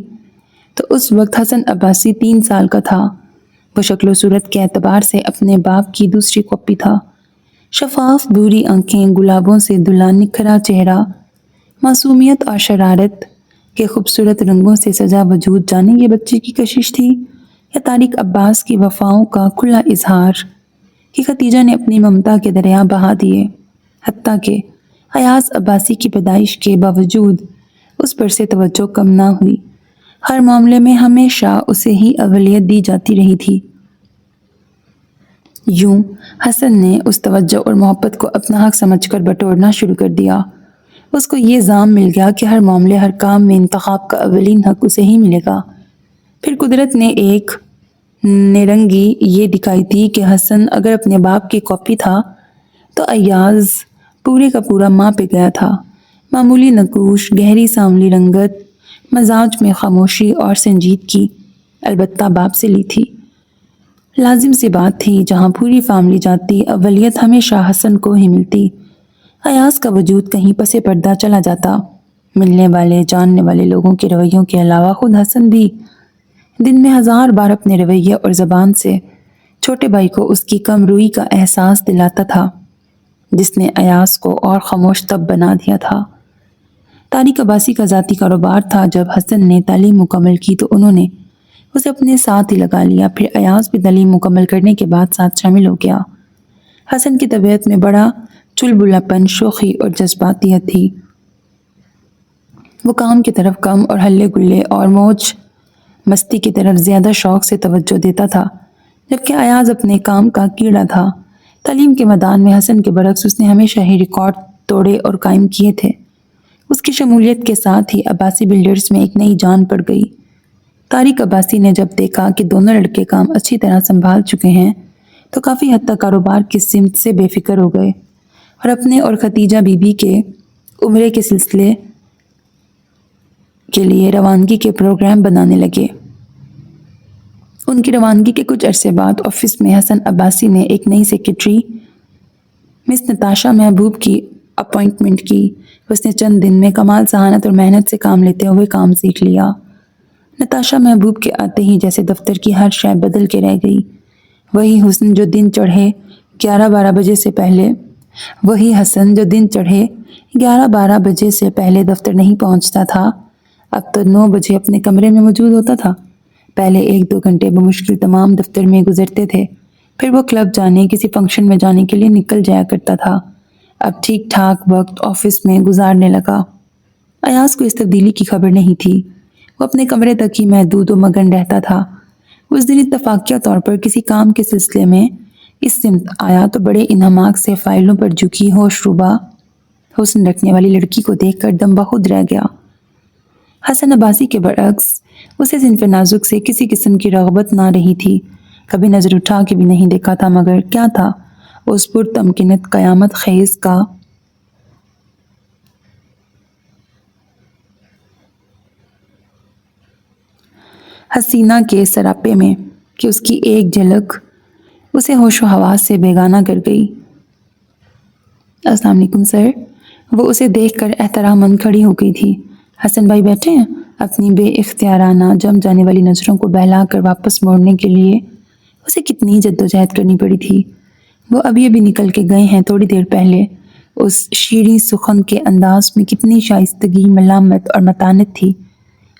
تو اس وقت حسن عباسی 3 سال کا تھا۔ وہ شکل و صورت کے اعتبار سے اپنے باپ کی دوسری کاپی تھا۔ شفاف بھوری آنکھیں، گلابوں سے دھلا نکھرا چہرہ، معصومیت اور شرارت کے خوبصورت رنگوں سے سجا وجود، جانے یہ بچے کی کشش تھی یا طارق عباس کی وفاؤں کا کھلا اظہار کہ خدیجہ نے اپنی ممتا کے دریا بہا دیے، حتیٰ کہ ایاز عباسی کی پیدائش کے باوجود اس پر سے توجہ کم نہ ہوئی۔ ہر معاملے میں ہمیشہ اسے ہی اولویت دی جاتی رہی تھی۔ یوں حسن نے اس توجہ اور محبت کو اپنا حق سمجھ کر بٹورنا شروع کر دیا۔ اس کو یہ زام مل گیا کہ ہر معاملے، ہر کام میں انتخاب کا اولین حق اسے ہی ملے گا۔ پھر قدرت نے ایک نرنگی یہ دکھائی تھی کہ حسن اگر اپنے باپ کی کاپی تھا تو ایاز پورے کا پورا ماں پہ گیا تھا۔ معمولی نقوش، گہری سانولی رنگت، مزاج میں خاموشی اور سنجیدگی، البتہ باپ سے لی تھی۔ لازم سی بات تھی، جہاں پوری فیملی جاتی اولویت ہمیشہ حسن کو ہی ملتی۔ ایاز کا وجود کہیں پس پردہ چلا جاتا۔ ملنے والے، جاننے والے لوگوں کے رویوں کے علاوہ خود حسن بھی دن میں 1000 بار اپنے رویے اور زبان سے چھوٹے بھائی کو اس کی کم روئی کا احساس دلاتا تھا، جس نے ایاز کو اور خاموش طب بنا دیا تھا۔ طارق عباسی کا ذاتی کاروبار تھا۔ جب حسن نے تعلیم مکمل کی تو انہوں نے اسے اپنے ساتھ ہی لگا لیا۔ پھر ایاز بھی تعلیم مکمل کرنے کے بعد ساتھ شامل ہو گیا۔ حسن کی طبیعت میں بڑا چلبلاپن، شوخی اور جذباتیت تھی۔ وہ کام کی طرف کم اور ہلے گلے اور موج مستی کی طرف زیادہ شوق سے توجہ دیتا تھا، جبکہ ایاز اپنے کام کا کیڑا تھا۔ تعلیم کے میدان میں حسن کے برعکس اس نے ہمیشہ ہی ریکارڈ توڑے اور قائم کیے تھے۔ اس کی شمولیت کے ساتھ ہی عباسی بلڈرز میں ایک نئی جان پڑ گئی۔ طارق عباسی نے جب دیکھا کہ دونوں لڑکے کام اچھی طرح سنبھال چکے ہیں تو کافی حد تک کاروبار کی سمت سے بے فکر ہو گئے اور اپنے اور خدیجہ بی بی کے عمرے کے سلسلے کے لیے روانگی کے پروگرام بنانے لگے۔ ان کی روانگی کے کچھ عرصے بعد آفس میں حسن عباسی نے ایک نئی سیکرٹری مس نتاشا محبوب کی اپائنٹمنٹ کی۔ اس نے چند دن میں کمال ذہانت اور محنت سے کام لیتے ہوئے کام سیکھ لیا۔ نتاشا محبوب کے آتے ہی جیسے دفتر کی ہر شے بدل کے رہ گئی۔ وہی حسن جو دن چڑھے 11-12 بجے سے پہلے وہی حسن جو دن چڑھے 11-12 بجے سے پہلے دفتر نہیں پہنچتا تھا، اب تو 9 بجے اپنے کمرے میں موجود ہوتا تھا۔ پہلے 1-2 گھنٹے بمشکل تمام دفتر میں گزرتے تھے، پھر وہ کلب جانے، کسی فنکشن میں جانے کے لیے نکل جایا کرتا تھا۔ اب ٹھیک ٹھاک وقت آفس میں گزارنے لگا۔ ایاز کو اس تبدیلی کی خبر نہیں تھی۔ وہ اپنے کمرے تک ہی محدود و مگن رہتا تھا۔ اس دن اتفاقیہ طور پر کسی کام کے سلسلے میں اس سمت آیا تو بڑے انہماک سے فائلوں پر جھکی ہوش روبہ حسن رکھنے والی لڑکی کو دیکھ کر دم بخود رہ گیا۔ حسن عباسی کے برعکس اسے صنف نازک سے کسی قسم کی رغبت نہ رہی تھی۔ کبھی نظر اٹھا کے بھی نہیں دیکھا تھا، مگر کیا تھا اس پرتمکنت قیامت خیز کا حسینہ کے سراپے میں کہ اس کی ایک جھلک اسے ہوش و حواس سے بیگانہ کر گئی۔ السلام علیکم سر۔ وہ اسے دیکھ کر احتراماً کھڑی ہو گئی تھی۔ حسن بھائی بیٹھے ہیں؟ اپنی بے اختیارانہ جم جانے والی نظروں کو بہلا کر واپس موڑنے کے لیے اسے کتنی جدوجہد کرنی پڑی تھی۔ وہ ابھی نکل کے گئے ہیں تھوڑی دیر پہلے۔ اس شیریں سخن کے انداز میں کتنی شائستگی، ملامت اور متانت تھی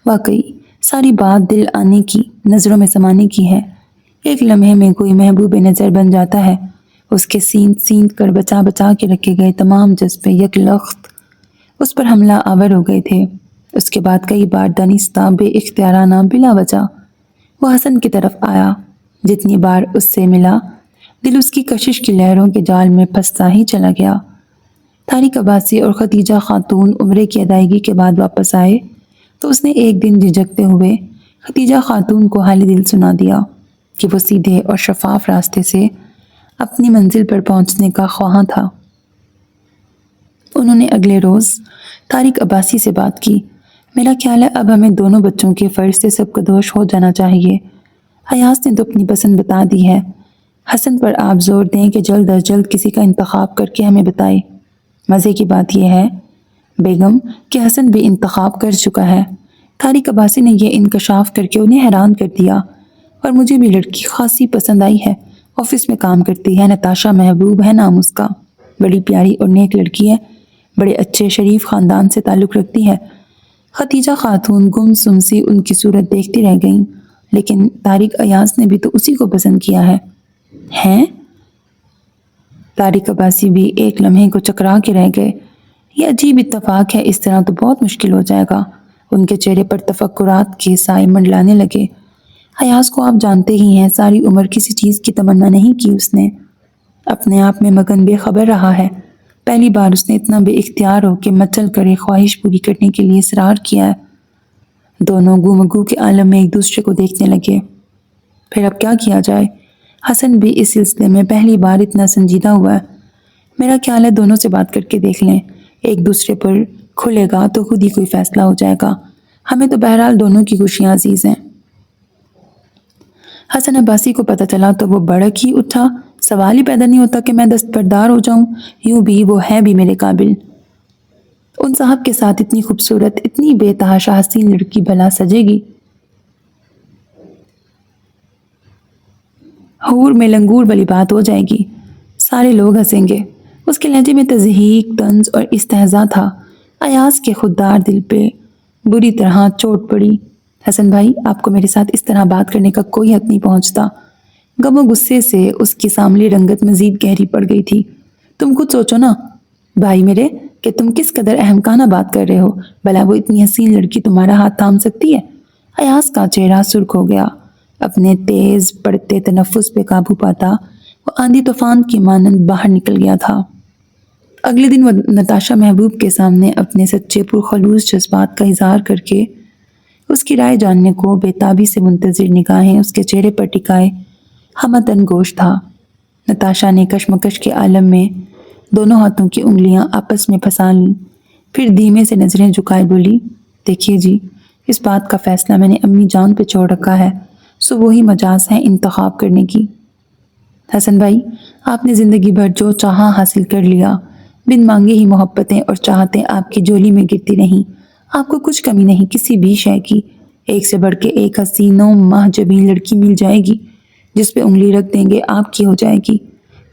واقعی ساری بات دل آنے کی، نظروں میں سمانے کی ہے۔ ایک لمحے میں کوئی محبوب نظر بن جاتا ہے۔ اس کے سینت سینت کر بچا بچا کے رکھے گئے تمام جذبے یک لخت اس پر حملہ آور ہو گئے تھے۔ اس کے بعد کئی بار دانستہ بے اختیارانہ بلا وجہ وہ حسن کی طرف آیا۔ جتنی بار اس سے ملا دل اس کی کشش کی لہروں کے جال میں پھنستا ہی چلا گیا۔ طارق عباسی اور خدیجہ خاتون عمرے کی ادائیگی کے بعد واپس آئے تو اس نے ایک دن جھجکتے ہوئے خدیجہ خاتون کو حال دل سنا دیا کہ وہ سیدھے اور شفاف راستے سے اپنی منزل پر پہنچنے کا خواہاں تھا۔ انہوں نے اگلے روز طارق عباسی سے بات کی۔ میرا خیال ہے اب ہمیں دونوں بچوں کے فرض سے سب کدوش ہو جانا چاہیے۔ ایاز نے تو اپنی پسند بتا دی ہے۔ حسن پر آپ زور دیں کہ جلد از جلد کسی کا انتخاب کر کے ہمیں بتائے۔ مزے کی بات یہ ہے بیگم کہ حسن بھی انتخاب کر چکا ہے۔ طارق عباسی نے یہ انکشاف کر کے انہیں حیران کر دیا۔ اور مجھے بھی لڑکی خاصی پسند آئی ہے۔ آفس میں کام کرتی ہے، نتاشا محبوب ہے نام اس کا، بڑی پیاری اور نیک لڑکی ہے، بڑے اچھے شریف خاندان سے تعلق رکھتی ہے۔ خدیجہ خاتون گم سم سی ان کی صورت دیکھتی رہ گئیں۔ لیکن طارق ایاز نے بھی تو اسی کو پسند کیا ہے۔ ہیں؟ طارق عباسی بھی ایک لمحے کو چکرا کے رہ گئے۔ یہ عجیب اتفاق ہے، اس طرح تو بہت مشکل ہو جائے گا۔ ان کے چہرے پر تفکرات کے سائے منڈلانے لگے۔ ایاز کو آپ جانتے ہی ہیں، ساری عمر کسی چیز کی تمنا نہیں کی اس نے، اپنے آپ میں مگن بے خبر رہا ہے۔ پہلی بار اس نے اتنا بے اختیار ہو کہ مچل کر ایک خواہش پوری کرنے کے لیے اصرار کیا ہے۔ دونوں گو کے عالم میں ایک دوسرے کو دیکھنے لگے۔ پھر اب کیا کیا جائے؟ حسن بھی اس سلسلے میں پہلی بار اتنا سنجیدہ ہوا ہے۔ میرا خیال ہے دونوں سے بات کر کے دیکھ لیں، ایک دوسرے پر کھلے گا تو خود ہی کوئی فیصلہ ہو جائے گا۔ ہمیں تو بہرحال دونوں کی خوشیاں عزیز ہیں۔ حسن عباسی کو پتہ چلا تو وہ بڑک ہی اٹھا۔ سوال ہی پیدا نہیں ہوتا کہ میں دستبردار ہو جاؤں، یوں بھی وہ ہے بھی میرے قابل۔ ان صاحب کے ساتھ اتنی خوبصورت، اتنی بے تحاشا حسین لڑکی بھلا سجے گی؟ حور میں لنگور والی بات ہو جائے گی، سارے لوگ ہنسیں گے۔ اس کے لہجے میں تضحیک، طنز اور استہزاء تھا۔ ایاز کے خوددار دل پہ بری طرح چوٹ پڑی۔ حسن بھائی، آپ کو میرے ساتھ اس طرح بات کرنے کا کوئی حق نہیں پہنچتا۔ غم و غصے سے اس کی ساملی رنگت مزید گہری پڑ گئی تھی۔ تم خود سوچو نا بھائی میرے کہ تم کس قدر احمقانہ بات کر رہے ہو، بھلا وہ اتنی حسین لڑکی تمہارا ہاتھ تھام سکتی ہے؟ ایاز کا چہرہ سرخ ہو گیا۔ اپنے تیز پڑتے تنفس پہ قابو پاتا وہ آندھی طوفان کی مانند باہر نکل گیا تھا۔ اگلے دن وہ نتاشا محبوب کے سامنے اپنے سچے پرخلوص جذبات کا اظہار کر کے اس کی رائے جاننے کو بے تابی سے منتظر نگاہیں اس کے چہرے پر ٹکائے ہمدن گوش تھا۔ نتاشا نے کشمکش کے عالم میں دونوں ہاتھوں کی انگلیاں آپس میں پھنسا لیں، پھر دھیمے سے نظریں جھکائے بولی، دیکھیے جی، اس بات کا فیصلہ میں نے امی جان پہ چھوڑ رکھا ہے، سو وہی مجاز ہے انتخاب کرنے کی۔ حسن بھائی، آپ نے زندگی بھر جو چاہا حاصل کر لیا، بن مانگے ہی محبتیں اور چاہتیں آپ کی جولی میں گرتی رہیں۔ آپ کو کچھ کمی نہیں کسی بھی شے کی۔ ایک سے بڑھ کے ایک حسین و ماہ جبین لڑکی مل جائے گی، جس پہ انگلی رکھ دیں گے آپ کی ہو جائے گی۔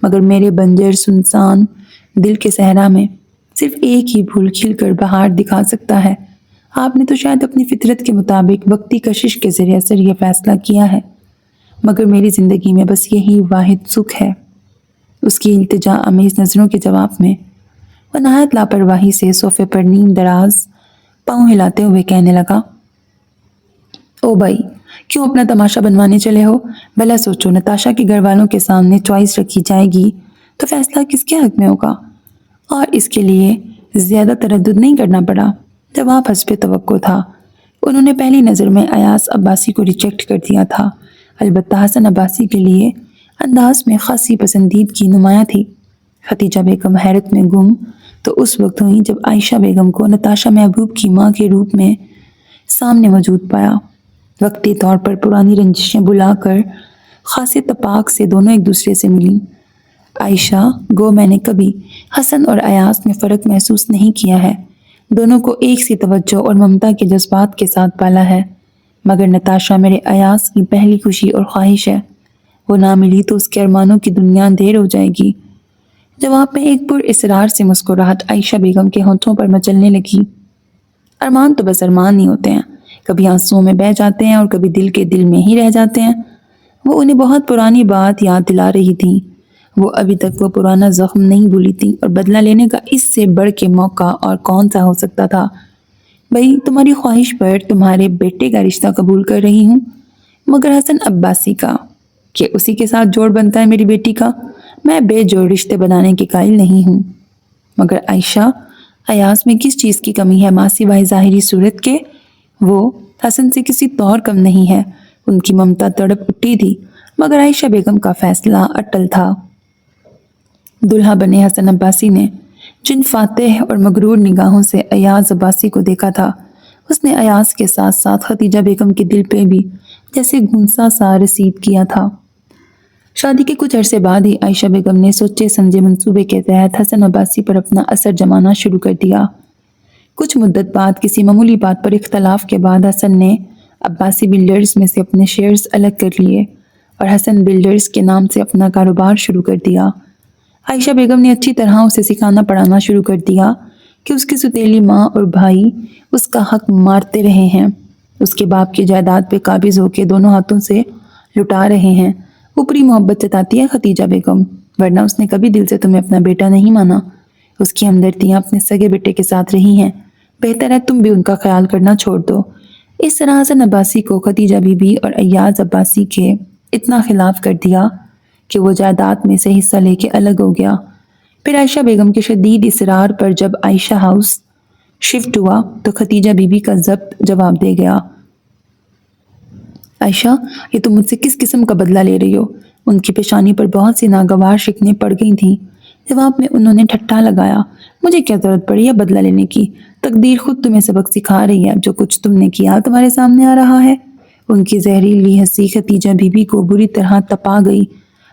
مگر میرے بنجر سنسان دل کے صحرا میں صرف ایک ہی پھول کھل کر بہار دکھا سکتا ہے۔ آپ نے تو شاید اپنی فطرت کے مطابق وقتی کشش کے ذریعے اثر یہ فیصلہ کیا ہے، مگر میری زندگی میں بس یہی واحد سکھ ہے۔ اس کی التجا آمیز نظروں کے جواب میں وہ نہایت لاپرواہی سے صوفے پر نیم دراز پاؤں ہلاتے ہوئے کہنے لگا، او بھائی، کیوں اپنا تماشا بنوانے چلے ہو؟ بھلا سوچو، نتاشا کے گھر والوں کے سامنے چوائس رکھی جائے گی تو فیصلہ کس کے حق میں ہوگا؟ اور اس کے لیے زیادہ تردد نہیں کرنا پڑا۔ جواب حسب توقع تھا۔ انہوں نے پہلی نظر میں ایاز عباسی کو ریجیکٹ کر دیا تھا، البتہ حسن عباسی کے لیے انداز میں خاصی پسندیدگی نمایاں تھی۔ خدیجہ بیگم حیرت میں گم تو اس وقت ہوئی جب عائشہ بیگم کو نتاشا محبوب کی ماں کے روپ میں سامنے موجود پایا۔ وقتی طور پر پرانی رنجشیں بلا کر خاص اتفاق سے دونوں ایک دوسرے سے ملیں۔ عائشہ، گو میں نے کبھی حسن اور ایاز میں فرق محسوس نہیں کیا ہے، دونوں کو ایک سی توجہ اور ممتا کے جذبات کے ساتھ پالا ہے، مگر نتاشا میرے ایاز کی پہلی خوشی اور خواہش ہے، وہ نہ ملی تو اس کے ارمانوں کی دنیا دیر ہو جائے گی۔ جواب میں ایک پر اصرار سے مسکراہٹ عائشہ بیگم کے ہونٹوں پر مچلنے لگی۔ ارمان تو بس ارمان ہی ہوتے ہیں، کبھی آنسوؤں میں بہہ جاتے ہیں اور کبھی دل کے دل میں ہی رہ جاتے ہیں۔ وہ انہیں بہت پرانی بات یاد دلا رہی تھی۔ وہ ابھی تک وہ پرانا زخم نہیں بھولی تھی اور بدلہ لینے کا اس سے بڑھ کے موقع اور کون سا ہو سکتا تھا۔ بھائی تمہاری خواہش پر تمہارے بیٹے کا رشتہ قبول کر رہی ہوں، مگر حسن عباسی کا، کہ اسی کے ساتھ جوڑ بنتا ہے میری بیٹی کا۔ میں بے جوڑ رشتے بنانے کے قائل نہیں ہوں۔ مگر عائشہ، ایاز میں کس چیز کی کمی ہے ماں سوائے ظاہری صورت کے؟ وہ حسن سے کسی طور کم نہیں ہے۔ ان کی ممتا تڑپ اٹھی تھی، مگر عائشہ بیگم کا فیصلہ اٹل تھا۔ دلہا بنے حسن عباسی نے جن فاتح اور مغرور نگاہوں سے ایاز عباسی کو دیکھا تھا، اس نے ایاز کے ساتھ ساتھ خدیجہ بیگم کے دل پہ بھی جیسے گھونسا سا رسید کیا تھا۔ شادی کے کچھ عرصے بعد ہی عائشہ بیگم نے سوچے سمجھے منصوبے کے تحت حسن عباسی پر اپنا اثر جمانا شروع کر دیا۔ کچھ مدت بعد کسی معمولی بات پر اختلاف کے بعد حسن نے عباسی بلڈرز میں سے اپنے شیئرز الگ کر لیے اور حسن بلڈرز کے نام سے اپنا کاروبار شروع کر دیا۔ عائشہ بیگم نے اچھی طرح اسے سکھانا پڑھانا شروع کر دیا کہ اس کی ستیلی ماں اور بھائی اس کا حق مارتے رہے ہیں، اس کے باپ کی جائیداد پہ قابض ہو کے دونوں ہاتھوں سے لٹا رہے ہیں۔ اوپری محبت جتاتی ہے خدیجہ بیگم، ورنہ اس نے کبھی دل سے تمہیں اپنا بیٹا نہیں مانا۔ اس کی ہمدردیاں اپنے سگے بیٹے کے ساتھ رہی ہیں، بہتر ہے تم بھی ان کا خیال کرنا چھوڑ دو۔ اس طرح حسن عباسی کو خدیجہ بی بی اور ایاز عباسی کے اتنا خلاف کر دیا کہ وہ جائیداد میں سے حصہ لے کے الگ ہو گیا۔ پھر عائشہ بیگم کے شدید اصرار پر جب عائشہ ہاؤس شفٹ ہوا تو خدیجہ بی بی کا ضبط جواب دے گیا، عائشہ یہ تم مجھ سے کس قسم کا بدلہ لے رہی ہو؟ ان کی پیشانی پر بہت سی ناگوار شکنیں پڑ گئی تھیں۔ جواب میں انہوں نے ٹھٹھا لگایا، مجھے کیا ضرورت پڑی ہے بدلہ لینے کی؟ تقدیر خود تمہیں سبق سکھا رہی ہے، جو کچھ تم نے کیا تمہارے سامنے آ رہا ہے۔ ان کی زہریلی ہنسی خدیجہ بی بی کو بری طرح تپا گئی۔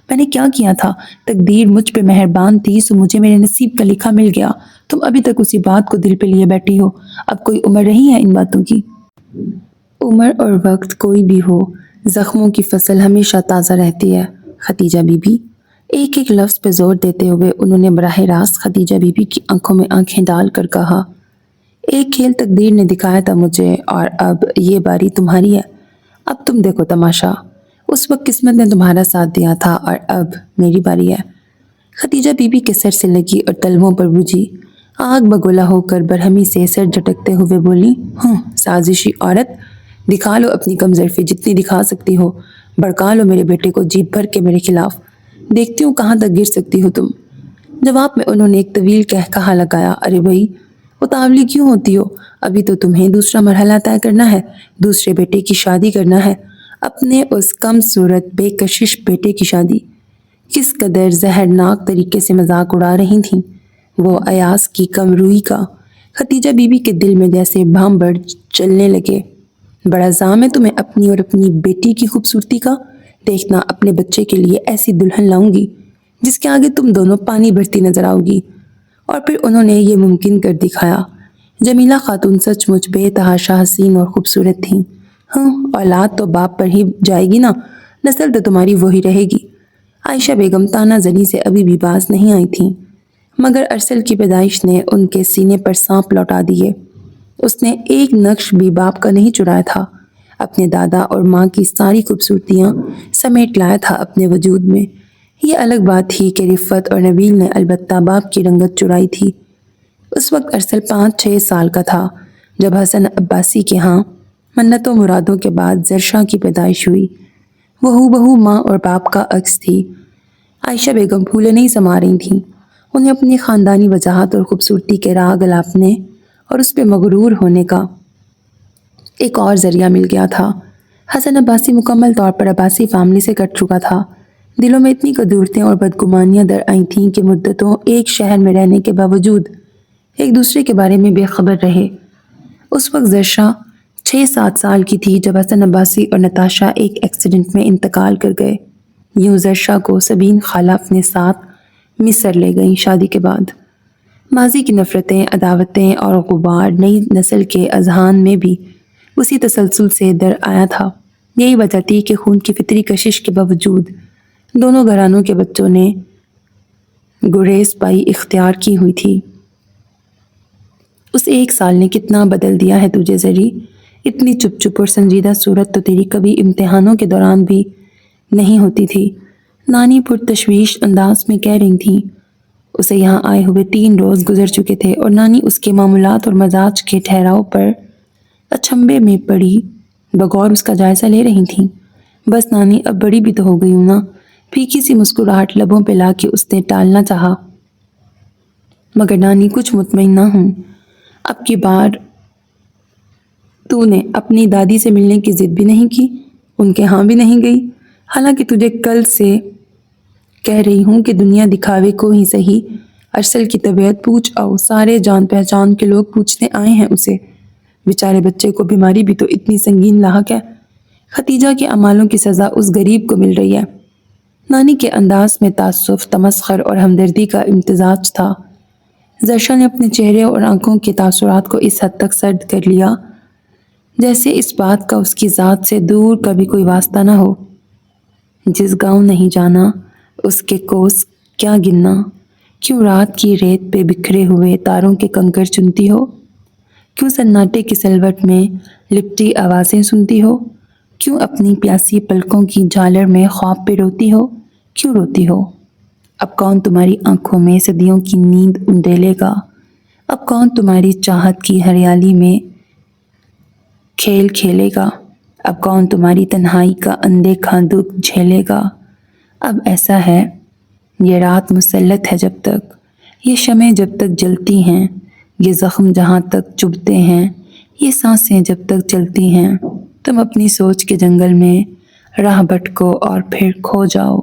میں نے کیا کیا تھا؟ تقدیر مجھ پہ مہربان تھی سو مجھے میرے نصیب کا لکھا مل گیا۔ تم ابھی تک اسی بات کو دل پہ لیے بیٹھی ہو۔ اب کوئی عمر رہی ہے ان باتوں کی؟ عمر اور وقت کوئی بھی ہو، زخموں کی فصل ہمیشہ تازہ رہتی ہے خدیجہ بی بی۔ ایک ایک لفظ پہ زور دیتے ہوئے انہوں نے براہ راست خدیجہ بی بی کی آنکھوں میں آنکھیں ڈال کر کہا، ایک کھیل تقدیر نے دکھایا تھا مجھے اور اب یہ باری تمہاری ہے۔ اب تم دیکھو تماشا، اس وقت قسمت نے تمہارا ساتھ دیا تھا اور اب میری باری ہے۔ خدیجہ بی بی کے سر سے لگی اور تلووں پر بجھی آگ بگولا ہو کر برہمی سے سر جھٹکتے ہوئے بولی، سازشی عورت، دکھا لو اپنی کمظرفی جتنی دکھا سکتی ہو، بڑکا لو میرے بیٹے کو جیپ بھر کے میرے خلاف، دیکھتی ہوں کہاں تک گر سکتی ہو تم۔ جواب میں انہوں نے ایک طویل کہا لگایا، ارے بھائی اتاولی کیوں ہوتی ہو؟ ابھی تو تمہیں دوسرا مرحلہ طے کرنا ہے، دوسرے بیٹے کی شادی کرنا ہے، اپنے اس کم صورت بے کشش بیٹے کی شادی۔ کس قدر زہرناک طریقے سے مذاق اڑا رہی تھیں وہ ایاز کی کم روئی کا۔ خدیجہ بی بی کے دل میں جیسے بھانبڑ چلنے لگے۔ بڑا زام ہے تمہیں اپنی اور اپنی بیٹی کی خوبصورتی کا؟ دیکھنا اپنے بچے کے لیے ایسی دلہن لاؤں گی جس کے آگے تم دونوں پانی بھرتی نظر آؤ گی۔ اور پھر انہوں نے یہ ممکن کر دکھایا۔ جمیلہ خاتون سچ مچ بے تحاشا حسین اور خوبصورت تھیں۔ اولاد تو باپ پر ہی جائے گی نا، نسل تو تمہاری وہی رہے گی۔ عائشہ بیگم تانا زنی سے ابھی بھی باز نہیں آئی تھیں، مگر ارسل کی پیدائش نے ان کے سینے پر سانپ لوٹا دیے۔ اس نے ایک نقش بھی باپ کا نہیں چرایا تھا، اپنے دادا اور ماں کی ساری خوبصورتیاں سمیٹ لایا تھا اپنے وجود میں۔ یہ الگ بات تھی کہ رفت اور نبیل نے البتہ باپ کی رنگت چرائی تھی۔ اس وقت ارسل 5-6 سال کا تھا جب حسن عباسی کے ہاں منتوں مرادوں کے بعد زرشا کی پیدائش ہوئی۔ وہ ہو بہو ماں اور باپ کا عکس تھی۔ عائشہ بیگم پھولے نہیں سما رہی تھیں۔ انہیں اپنی خاندانی وجاہت اور خوبصورتی کے راگ الاپنے اور اس پہ مغرور ہونے کا ایک اور ذریعہ مل گیا تھا۔ حسن عباسی مکمل طور پر عباسی فیملی سے کٹ چکا تھا۔ دلوں میں اتنی قدورتیں اور بدگمانیاں در آئی تھیں کہ مدتوں ایک شہر میں رہنے کے باوجود ایک دوسرے کے بارے میں بے خبر رہے۔ اس وقت زرشا 6-7 سال کی تھی جب حسن عباسی اور نتاشا ایک ایکسیڈنٹ میں انتقال کر گئے۔ یوں زرشا کو سبین خالہ اپنے ساتھ مصر لے گئیں شادی کے بعد۔ ماضی کی نفرتیں، عداوتیں اور غبار نئی نسل کے اذہان میں بھی اسی تسلسل سے در آیا تھا۔ یہی وجہ تھی کہ خون کی فطری کشش کے باوجود دونوں گھرانوں کے بچوں نے گریز پائی اختیار کی ہوئی تھی۔ اس ایک سال نے کتنا بدل دیا ہے تجھے زری، اتنی چپ چپ اور سنجیدہ صورت تو تیری کبھی امتحانوں کے دوران بھی نہیں ہوتی تھی، نانی پرتشویش انداز میں کہہ رہی تھیں۔ اسے یہاں آئے ہوئے 3 روز گزر چکے تھے اور نانی اس کے معمولات اور مزاج کے ٹھہراؤ پر اچنبھے میں پڑی بغور اس کا جائزہ لے رہی تھیں۔ بس نانی، اب بڑی بھی تو ہو گئی ہوں نا، پھیکی سی مسکراہٹ لبوں پہ لا کے اس نے ٹالنا چاہا، مگر نانی کچھ مطمئن نہ ہوں۔ اب کی بار تو نے اپنی دادی سے ملنے کی ضد بھی نہیں کی، ان کے ہاں بھی نہیں گئی، حالانکہ تجھے کل سے کہہ رہی ہوں کہ دنیا دکھاوے کو ہی صحیح، ارسل کی طبیعت پوچھ آؤ، سارے جان پہچان کے لوگ پوچھنے آئے ہیں اسے، بیچارے بچے کو بیماری بھی تو اتنی سنگین لاحق ہے، ختیجہ کے اعمالوں کی سزا اس غریب کو مل رہی ہے۔ نانی کے انداز میں تعسف، تمسخر اور ہمدردی کا امتزاج تھا۔ زرشا نے اپنے چہرے اور آنکھوں کے تاثرات کو اس حد تک سرد کر لیا جیسے اس بات کا اس کی ذات سے دور کا بھی کوئی واسطہ نہ ہو۔ جس گاؤں نہیں جانا اس کے کوس کیا گننا، کیوں رات کی ریت پہ بکھرے ہوئے تاروں کے کنکر چنتی ہو، کیوں سناٹے کی سلوٹ میں لپٹی آوازیں سنتی ہو، کیوں اپنی پیاسی پلکوں کی جھالر میں خواب پہ روتی ہو، کیوں روتی ہو؟ اب کون تمہاری آنکھوں میں صدیوں کی نیند انڈیلے گا؟ اب کون تمہاری چاہت کی ہریالی میں کھیل کھیلے گا؟ اب کون تمہاری تنہائی کا اندیکھا دکھ جھیلے گا؟ اب ایسا ہے، یہ رات مسلط ہے جب تک، یہ شمعیں جب تک جلتی ہیں، یہ زخم جہاں تک چبھتے ہیں، یہ سانسیں جب تک چلتی ہیں، تم اپنی سوچ کے جنگل میں راہ بھٹکو اور پھر کھو جاؤ،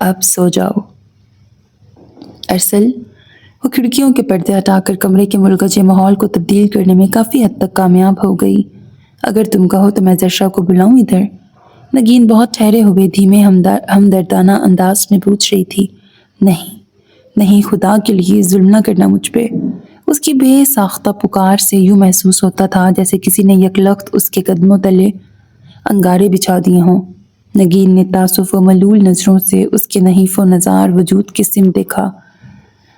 اب سو جاؤ۔ ارسل، وہ کھڑکیوں کے پردے ہٹا کر کمرے کے ملغلرے ماحول کو تبدیل کرنے میں کافی حد تک کامیاب ہو گئی۔ اگر تم کہو تو میں زرشا کو بلاؤں ادھر؟ نگین بہت ٹھہرے ہوئے دھیمے ہمدردانہ انداز میں پوچھ رہی تھی۔ نہیں نہیں، خدا کے لیے ظلم نہ کرنا مجھ پہ۔ اس کی بے ساختہ پکار سے یوں محسوس ہوتا تھا جیسے کسی نے یکلخت اس کے قدموں تلے انگارے بچھا دیے ہوں۔ نگین نے تعسف و ملول نظروں سے اس کے نحیف و نزار وجود کی سمت دیکھا۔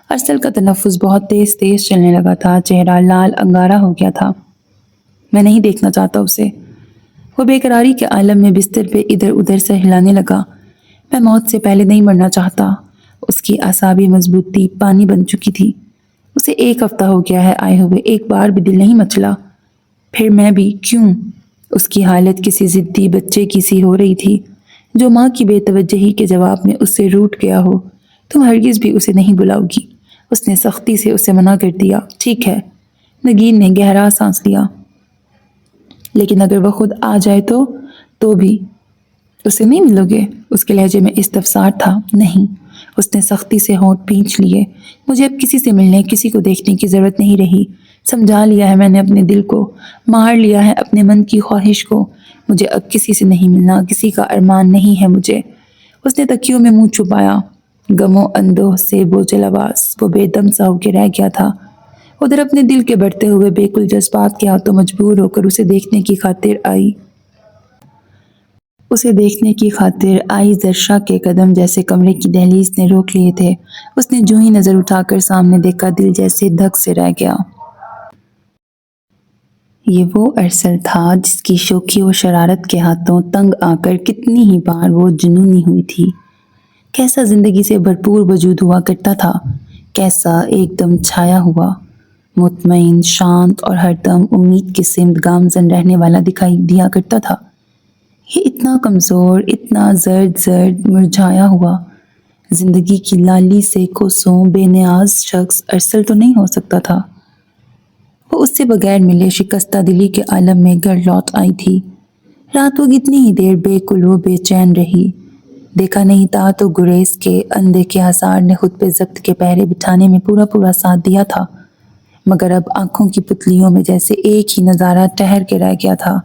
ارسل کا تنفس بہت تیز تیز چلنے لگا تھا، چہرہ لال انگارہ ہو گیا تھا۔ میں نہیں دیکھنا چاہتا اسے۔ وہ بے قراری کے عالم میں بستر پہ ادھر ادھر سے ہلانے لگا۔ میں موت سے پہلے نہیں مرنا چاہتا۔ اس کی اعصابی مضبوطی پانی بن چکی تھی۔ اسے 1 ہفتہ ہو گیا ہے آئے ہوئے، ایک بار بھی دل نہیں مچلا۔ پھر میں بھی کیوں؟ اس کی حالت کسی ضدی بچے کی سی ہو رہی تھی جو ماں کی بے توجہی کے جواب میں اس سے روٹھ گیا ہو۔ تم ہرگز بھی اسے نہیں بلاؤ گی، اس نے سختی سے اسے منع کر دیا۔ ٹھیک ہے، نگین نے گہرا سانس لیا۔ لیکن اگر وہ خود آ جائے تو بھی اسے نہیں ملو گے؟ اس کے لہجے میں استفسار تھا۔ نہیں، اس نے سختی سے ہونٹ بھینچ لیے۔ مجھے اب کسی سے ملنے، کسی کو دیکھنے کی ضرورت نہیں رہی۔ سمجھا لیا ہے میں نے اپنے دل کو، مار لیا ہے اپنے من کی خواہش کو۔ مجھے اب کسی سے نہیں ملنا، کسی کا ارمان نہیں ہے مجھے۔ اس نے تکیوں میں منہ چھپایا۔ غم و اندوہ سے بوجھل آواز، وہ بے دم سا ہو کے رہ گیا تھا۔ ادھر اپنے دل کے بڑھتے ہوئے بے کل جذبات کے ہاتھوں مجبور ہو کر اسے دیکھنے کی خاطر آئی زرشا کے قدم جیسے کمرے کی دہلیز نے روک لیے تھے۔ اس نے جو ہی نظر اٹھا کر سامنے دیکھا، دل جیسے دھک سے رہ گیا۔ یہ وہ ارسل تھا جس کی شوخی و شرارت کے ہاتھوں تنگ آ کر کتنی ہی بار وہ جنونی ہوئی تھی۔ کیسا زندگی سے بھرپور وجود ہوا کرتا تھا، کیسا ایک دم چھایا ہوا، مطمئن، شانت اور ہر دم امید کی سمت گامزن رہنے والا دکھائی دیا کرتا تھا۔ یہ اتنا کمزور، اتنا زرد مرجھایا ہوا، زندگی کی لالی سے کوسوں بے نیاز شخص ارسل تو نہیں ہو سکتا تھا۔ وہ اس سے بغیر ملے شکستہ دلی کے عالم میں گھر لوٹ آئی تھی۔ رات وہ کتنی ہی دیر بے کل و بے چین رہی۔ دیکھا نہیں تھا تو گریز کے اندیکھے حصار نے خود پہ ضبط کے پہرے بٹھانے میں پورا ساتھ دیا تھا، مگر اب آنکھوں کی پتلیوں میں جیسے ایک ہی نظارہ ٹھہر کے رہ گیا تھا۔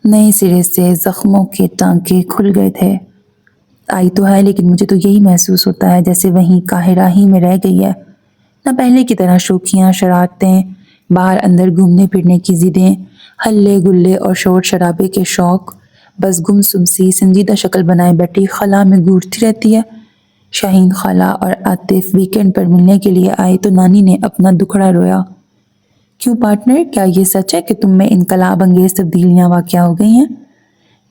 نئے سرے سے زخموں کے ٹانکے کھل گئے تھے۔ آئی تو ہے، لیکن مجھے تو یہی محسوس ہوتا ہے جیسے وہیں قاہرہ ہی میں رہ گئی ہے۔ نہ پہلے کی طرح شوخیاں، شرارتیں، باہر اندر گھومنے پھرنے کی ضدیں، ہلے گلے اور شور شرابے کے شوق، بس گمسم سی سنجیدہ شکل بنائے بیٹھی خلا میں گھورتی رہتی ہے۔ شاہین خالہ اور عاطف ویکینڈ پر ملنے کے لیے آئے تو نانی نے اپنا دکھڑا رویا کیوں پارٹنر، کیا یہ سچ ہے کہ تم میں انقلاب انگیز تبدیلیاں واقع ہو گئی ہیں؟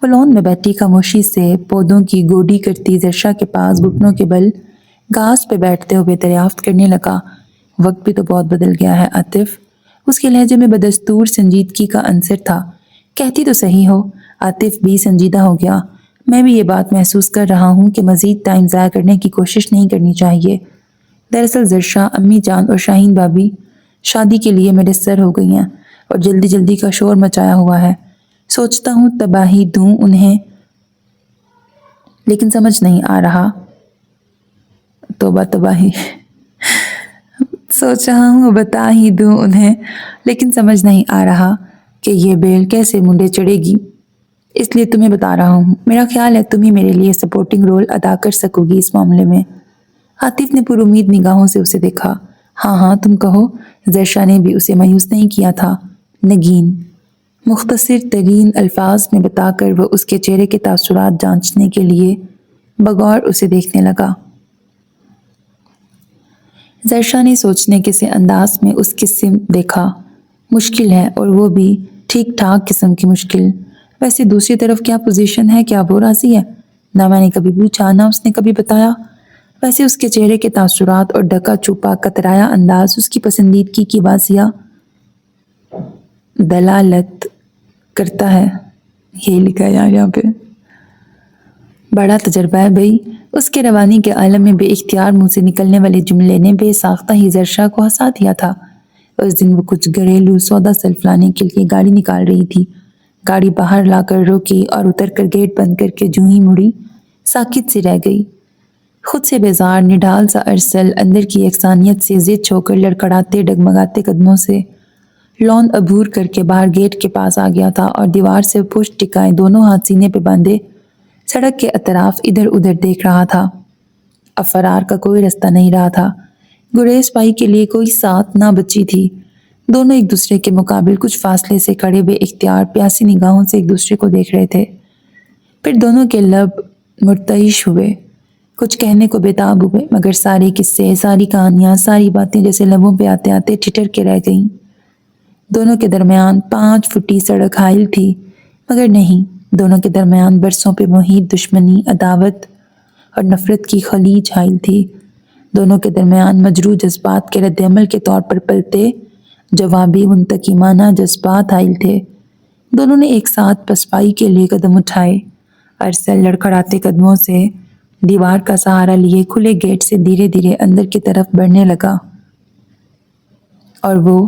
وہ لون میں بیٹھی خاموشی سے پودوں کی گوڈی کرتی زرشا کے پاس گھٹنوں کے بل گھاس پہ بیٹھتے ہوئے دریافت کرنے لگا۔ وقت بھی تو بہت بدل گیا ہے عاطف۔ اس کے لہجے میں بدستور سنجیدگی کا عنصر تھا۔ کہتی تو صحیح ہو۔ عاطف بھی سنجیدہ ہو گیا۔ میں بھی یہ بات محسوس کر رہا ہوں کہ مزید ٹائم ضائع کرنے کی کوشش نہیں کرنی چاہیے۔ دراصل زرشا، امی جان اور شاہین بھابی شادی کے لیے میسر ہو گئی ہیں اور جلدی جلدی کا شور مچایا ہوا ہے۔ سوچتا ہوں تباہی دوں انہیں، لیکن سمجھ نہیں آ رہا۔ توبہ تباہی سوچ رہا ہوں بتا ہی دوں انہیں، لیکن سمجھ نہیں آ رہا کہ یہ بیل کیسے منڈے چڑھے گی، اس لیے تمہیں بتا رہا ہوں۔ میرا خیال ہے تم ہی میرے لیے سپورٹنگ رول ادا کر سکو گی اس معاملے میں۔ عاطف نے پر امید نگاہوں سے اسے دیکھا۔ ہاں ہاں تم کہو۔ زرشا نے بھی اسے مایوس نہیں کیا تھا۔ نگین، مختصر ترین الفاظ میں بتا کر وہ اس کے چہرے کے تاثرات جانچنے کے لیے بغور اسے دیکھنے لگا۔ زرشا نے سوچنے کے سے انداز میں اس کی سمت دیکھا۔ مشکل ہے، اور وہ بھی ٹھیک ٹھاک قسم کی مشکل۔ ویسے دوسری طرف کیا پوزیشن ہے؟ کیا وہ راضی ہے؟ نہ میں نے کبھی پوچھا، نہ اس نے کبھی بتایا۔ ویسے اس کے چہرے کے تاثرات اور ڈھکا چھپا کترایا انداز اس کی پسندیدگی کی واضح دلالت کرتا ہے۔ یہ لکھا ہے یہاں پہ۔ بڑا تجربہ ہے بھئی۔ اس کے روانی کے عالم میں بے اختیار منہ سے نکلنے والے جملے نے بے ساختہ ہی زرشا کو ہنسا دیا تھا۔ اس دن وہ کچھ گھریلو سودا سلف لانے کے لیے گاڑی نکال رہی تھی۔ گاڑی باہر لا کر روکی اور اتر کر گیٹ بند کر کے جوں ہی مڑی، ساکت سی رہ گئی۔ خود سے بیزار نڈھال سا ارسل اندر کی یکسانیت سے زد ہو کر لڑکھڑاتے ڈگمگاتے قدموں سے لون عبور کر کے باہر گیٹ کے پاس آ گیا تھا اور دیوار سے پشت ٹکائے دونوں ہاتھ سینے پہ باندھے سڑک کے اطراف ادھر ادھر دیکھ رہا تھا۔ اب فرار کا کوئی رستہ نہیں رہا تھا۔ گریز پائی کے لیے کوئی ساتھ نہ بچی تھی۔ دونوں ایک دوسرے کے مقابل کچھ فاصلے سے کھڑے بے اختیار پیاسی نگاہوں سے ایک دوسرے کو دیکھ رہے تھے۔ پھر دونوں کے لب مرتعش ہوئے، کچھ کہنے کو بےتاب ہوئے، مگر سارے قصے، ساری کہانیاں، ساری باتیں جیسے لبوں پہ آتے آتے ٹھٹر کے رہ گئیں۔ دونوں کے درمیان 5 فٹی سڑک حائل تھی، مگر نہیں، دونوں کے درمیان برسوں پہ محیط دشمنی، عداوت اور نفرت کی خلیج حائل تھی۔ دونوں کے درمیان مجروح جذبات کے رد عمل کے طور پر پلتے جوابی منتقمانہ جذبات حائل تھے۔ دونوں نے ایک ساتھ پسپائی کے لیے قدم اٹھائے۔ ارسل لڑکھڑاتے قدموں سے دیوار کا سہارا لیے کھلے گیٹ سے دھیرے دھیرے اندر کی طرف بڑھنے لگا، اور وہ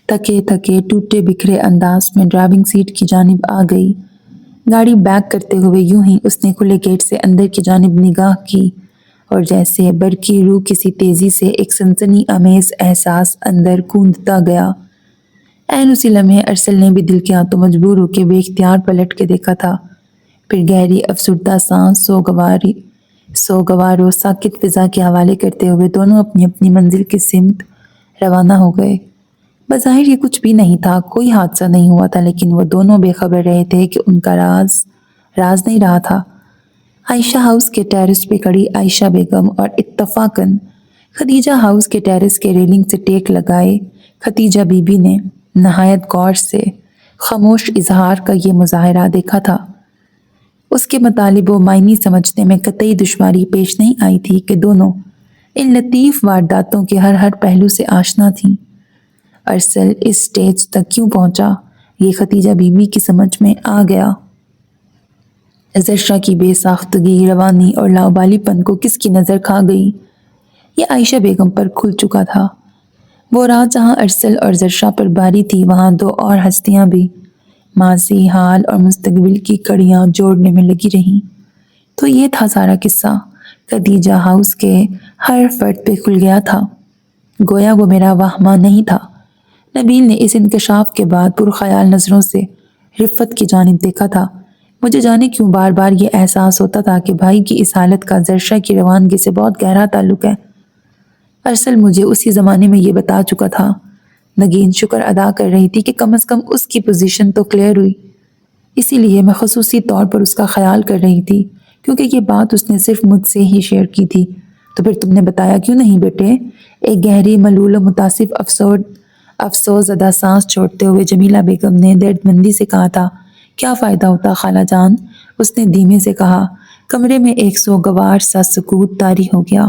تھکے تھکے ٹوٹے بکھرے انداز میں ڈرائیونگ سیٹ کی جانب آ گئی۔ گاڑی بیک کرتے ہوئے یوں ہی اس نے کھلے گیٹ سے اندر کی جانب نگاہ کی، اور جیسے برقی روح کسی تیزی سے ایک سنسنی آمیز احساس اندر کوندتا گیا۔ عین اسی لمحے ارسل نے بھی دل کے ہاتھوں مجبور ہو کے بے اختیار پلٹ کے دیکھا تھا۔ پھر گہری افسردہ سانس سوگوار و ساکت فضا کے حوالے کرتے ہوئے دونوں اپنی اپنی منزل کی سمت روانہ ہو گئے۔ بظاہر یہ کچھ بھی نہیں تھا، کوئی حادثہ نہیں ہوا تھا، لیکن وہ دونوں بے خبر رہے تھے کہ ان کا راز نہیں رہا تھا۔ عائشہ ہاؤس کے ٹیرس پہ کھڑی عائشہ بیگم اور اتفاقاً خدیجہ ہاؤس کے ٹیرس کے ریلنگ سے ٹیک لگائے ختیجہ بی بی نے نہایت غور سے خاموش اظہار کا یہ مظاہرہ دیکھا تھا۔ اس کے مطالب و معنی سمجھنے میں قطعی دشواری پیش نہیں آئی تھی کہ دونوں ان لطیف وارداتوں کے ہر پہلو سے آشنا تھیں۔ ارسل اس سٹیج تک کیوں پہنچا، یہ ختیجہ بی بی کی سمجھ میں آ گیا۔ زرشا کی بے ساختگی، روانی اور لاابالی پن کو کس کی نظر کھا گئی، یہ عائشہ بیگم پر کھل چکا تھا۔ وہ رات جہاں ارسل اور زرشا پر باری تھی، وہاں دو اور ہستیاں بھی ماضی، حال اور مستقبل کی کڑیاں جوڑنے میں لگی رہیں۔ تو یہ تھا سارا قصہ، خدیجہ ہاؤس کے ہر فرد پہ کھل گیا تھا۔ گویا وہ میرا واہمہ نہیں تھا۔ نبیل نے اس انکشاف کے بعد پرخیال نظروں سے رفت کی جانب دیکھا تھا۔ مجھے جانے کیوں بار بار یہ احساس ہوتا تھا کہ بھائی کی اس حالت کا زرشا کی روانگی سے بہت گہرا تعلق ہے۔ ارسل مجھے اسی زمانے میں یہ بتا چکا تھا۔ نگین شکر ادا کر رہی تھی کہ کم از کم اس کی پوزیشن تو کلیئر ہوئی۔ اسی لیے میں خصوصی طور پر اس کا خیال کر رہی تھی، کیونکہ یہ بات اس نے صرف مجھ سے ہی شیئر کی تھی۔ تو پھر تم نے بتایا کیوں نہیں بیٹے؟ ایک گہری ملول و متاسف افسوس زدہ سانس چھوڑتے ہوئے جمیلہ بیگم نے درد مندی سے کہا تھا، کیا فائدہ ہوتا خالہ جان؟ اس نے دھیمے سے کہا۔ کمرے میں ایک سوگوار سا سکوت طاری ہو گیا۔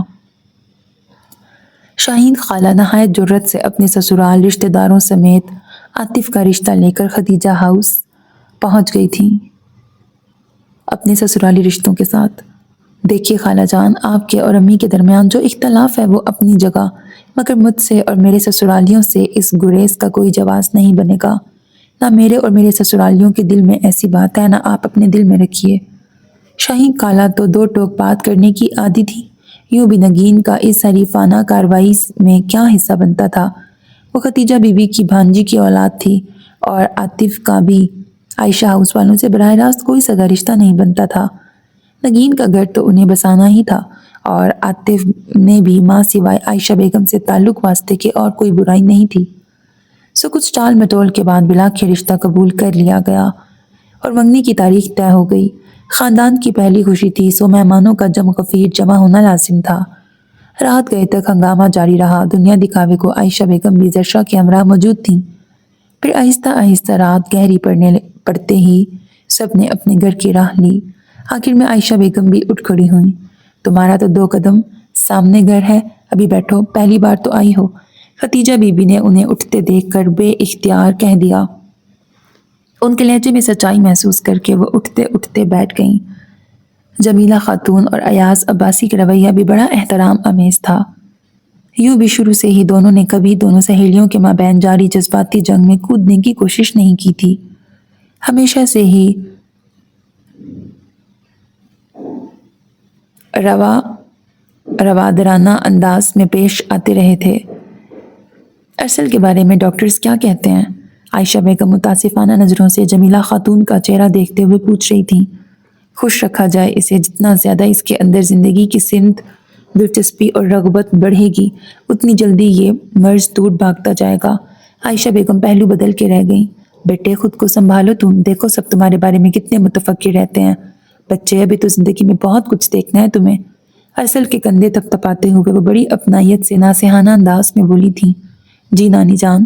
شاہین خالہ نہایت جرأت سے اپنے سسرال رشتہ داروں سمیت عاطف کا رشتہ لے کر ختیجہ ہاؤس پہنچ گئی تھیں اپنے سسرالی رشتوں کے ساتھ۔ دیکھیے خالہ جان، آپ کے اور امی کے درمیان جو اختلاف ہے وہ اپنی جگہ، مگر مجھ سے اور میرے سسرالیوں سے اس گریز کا کوئی جواز نہیں بنے گا۔ نہ میرے اور میرے سسرالیوں کے دل میں ایسی بات ہے، نہ آپ اپنے دل میں رکھیے۔ شاہین خالہ تو دو ٹوک بات کرنے کی عادی تھی، یوں بھی نگین کا اس حریفانہ کارروائی میں کیا حصہ بنتا تھا؟ وہ ختیجہ بی بی کی بھانجی کی اولاد تھی اور عاطف کا بھی عائشہ ہاؤس والوں سے براہ راست کوئی سگا رشتہ نہیں بنتا تھا۔ نگین کا گھر تو انہیں بسانا ہی تھا اور عاطف نے بھی ماں سوائے عائشہ بیگم سے تعلق واسطے کے اور کوئی برائی نہیں تھی۔ سو کچھ ٹال مٹول کے بعد بلاخر رشتہ قبول کر لیا گیا اور منگنی کی تاریخ طے ہو گئی۔ خاندان کی پہلی خوشی تھی، سو مہمانوں کا جم غفیر جمع ہونا لازم تھا۔ رات گئے تک ہنگامہ جاری رہا، دنیا دکھاوے کو عائشہ بیگم بھی زرشا کے ہمراہ موجود تھیں۔ پھر آہستہ آہستہ رات گہری پڑتے ہی سب نے اپنے گھر کی راہ لی۔ آخر میں عائشہ بیگم بھی اٹھ کھڑی ہوئیں۔ تمہارا تو 2 قدم سامنے گھر ہے، ابھی بیٹھو، پہلی بار تو آئی ہو، ختیجہ بی بی نے انہیں اٹھتے دیکھ کر بے اختیار کہہ دیا۔ ان کے لہجے میں سچائی محسوس کر کے وہ اٹھتے اٹھتے بیٹھ گئیں۔ جمیلہ خاتون اور ایاز عباسی کا رویہ بھی بڑا احترام آمیز تھا۔ یوں بھی شروع سے ہی دونوں نے کبھی دونوں سہیلیوں کے مابین جاری جذباتی جنگ میں کودنے کی کوشش نہیں کی تھی۔ ہمیشہ سے ہی روادرانہ انداز میں پیش آتے رہے تھے۔ ارسل کے بارے میں ڈاکٹرز کیا کہتے ہیں؟ عائشہ بیگم متاسفانہ نظروں سے جمیلہ خاتون کا چہرہ دیکھتے ہوئے پوچھ رہی تھیں۔ خوش رکھا جائے اسے، جتنا زیادہ اس کے اندر زندگی کی سمت دلچسپی اور رغبت بڑھے گی، اتنی جلدی یہ مرض دور بھاگتا جائے گا۔ عائشہ بیگم پہلو بدل کے رہ گئیں۔ بیٹے خود کو سنبھالو، تم دیکھو سب تمہارے بارے میں کتنے متفکر رہتے ہیں۔ بچے، ابھی تو زندگی میں بہت کچھ دیکھنا ہے تمہیں۔ ارسل کے کندھے تپ تپاتے ہوئے وہ بڑی اپنائیت سے ناصحانہ انداز میں بولی تھیں۔ جی نانی جان۔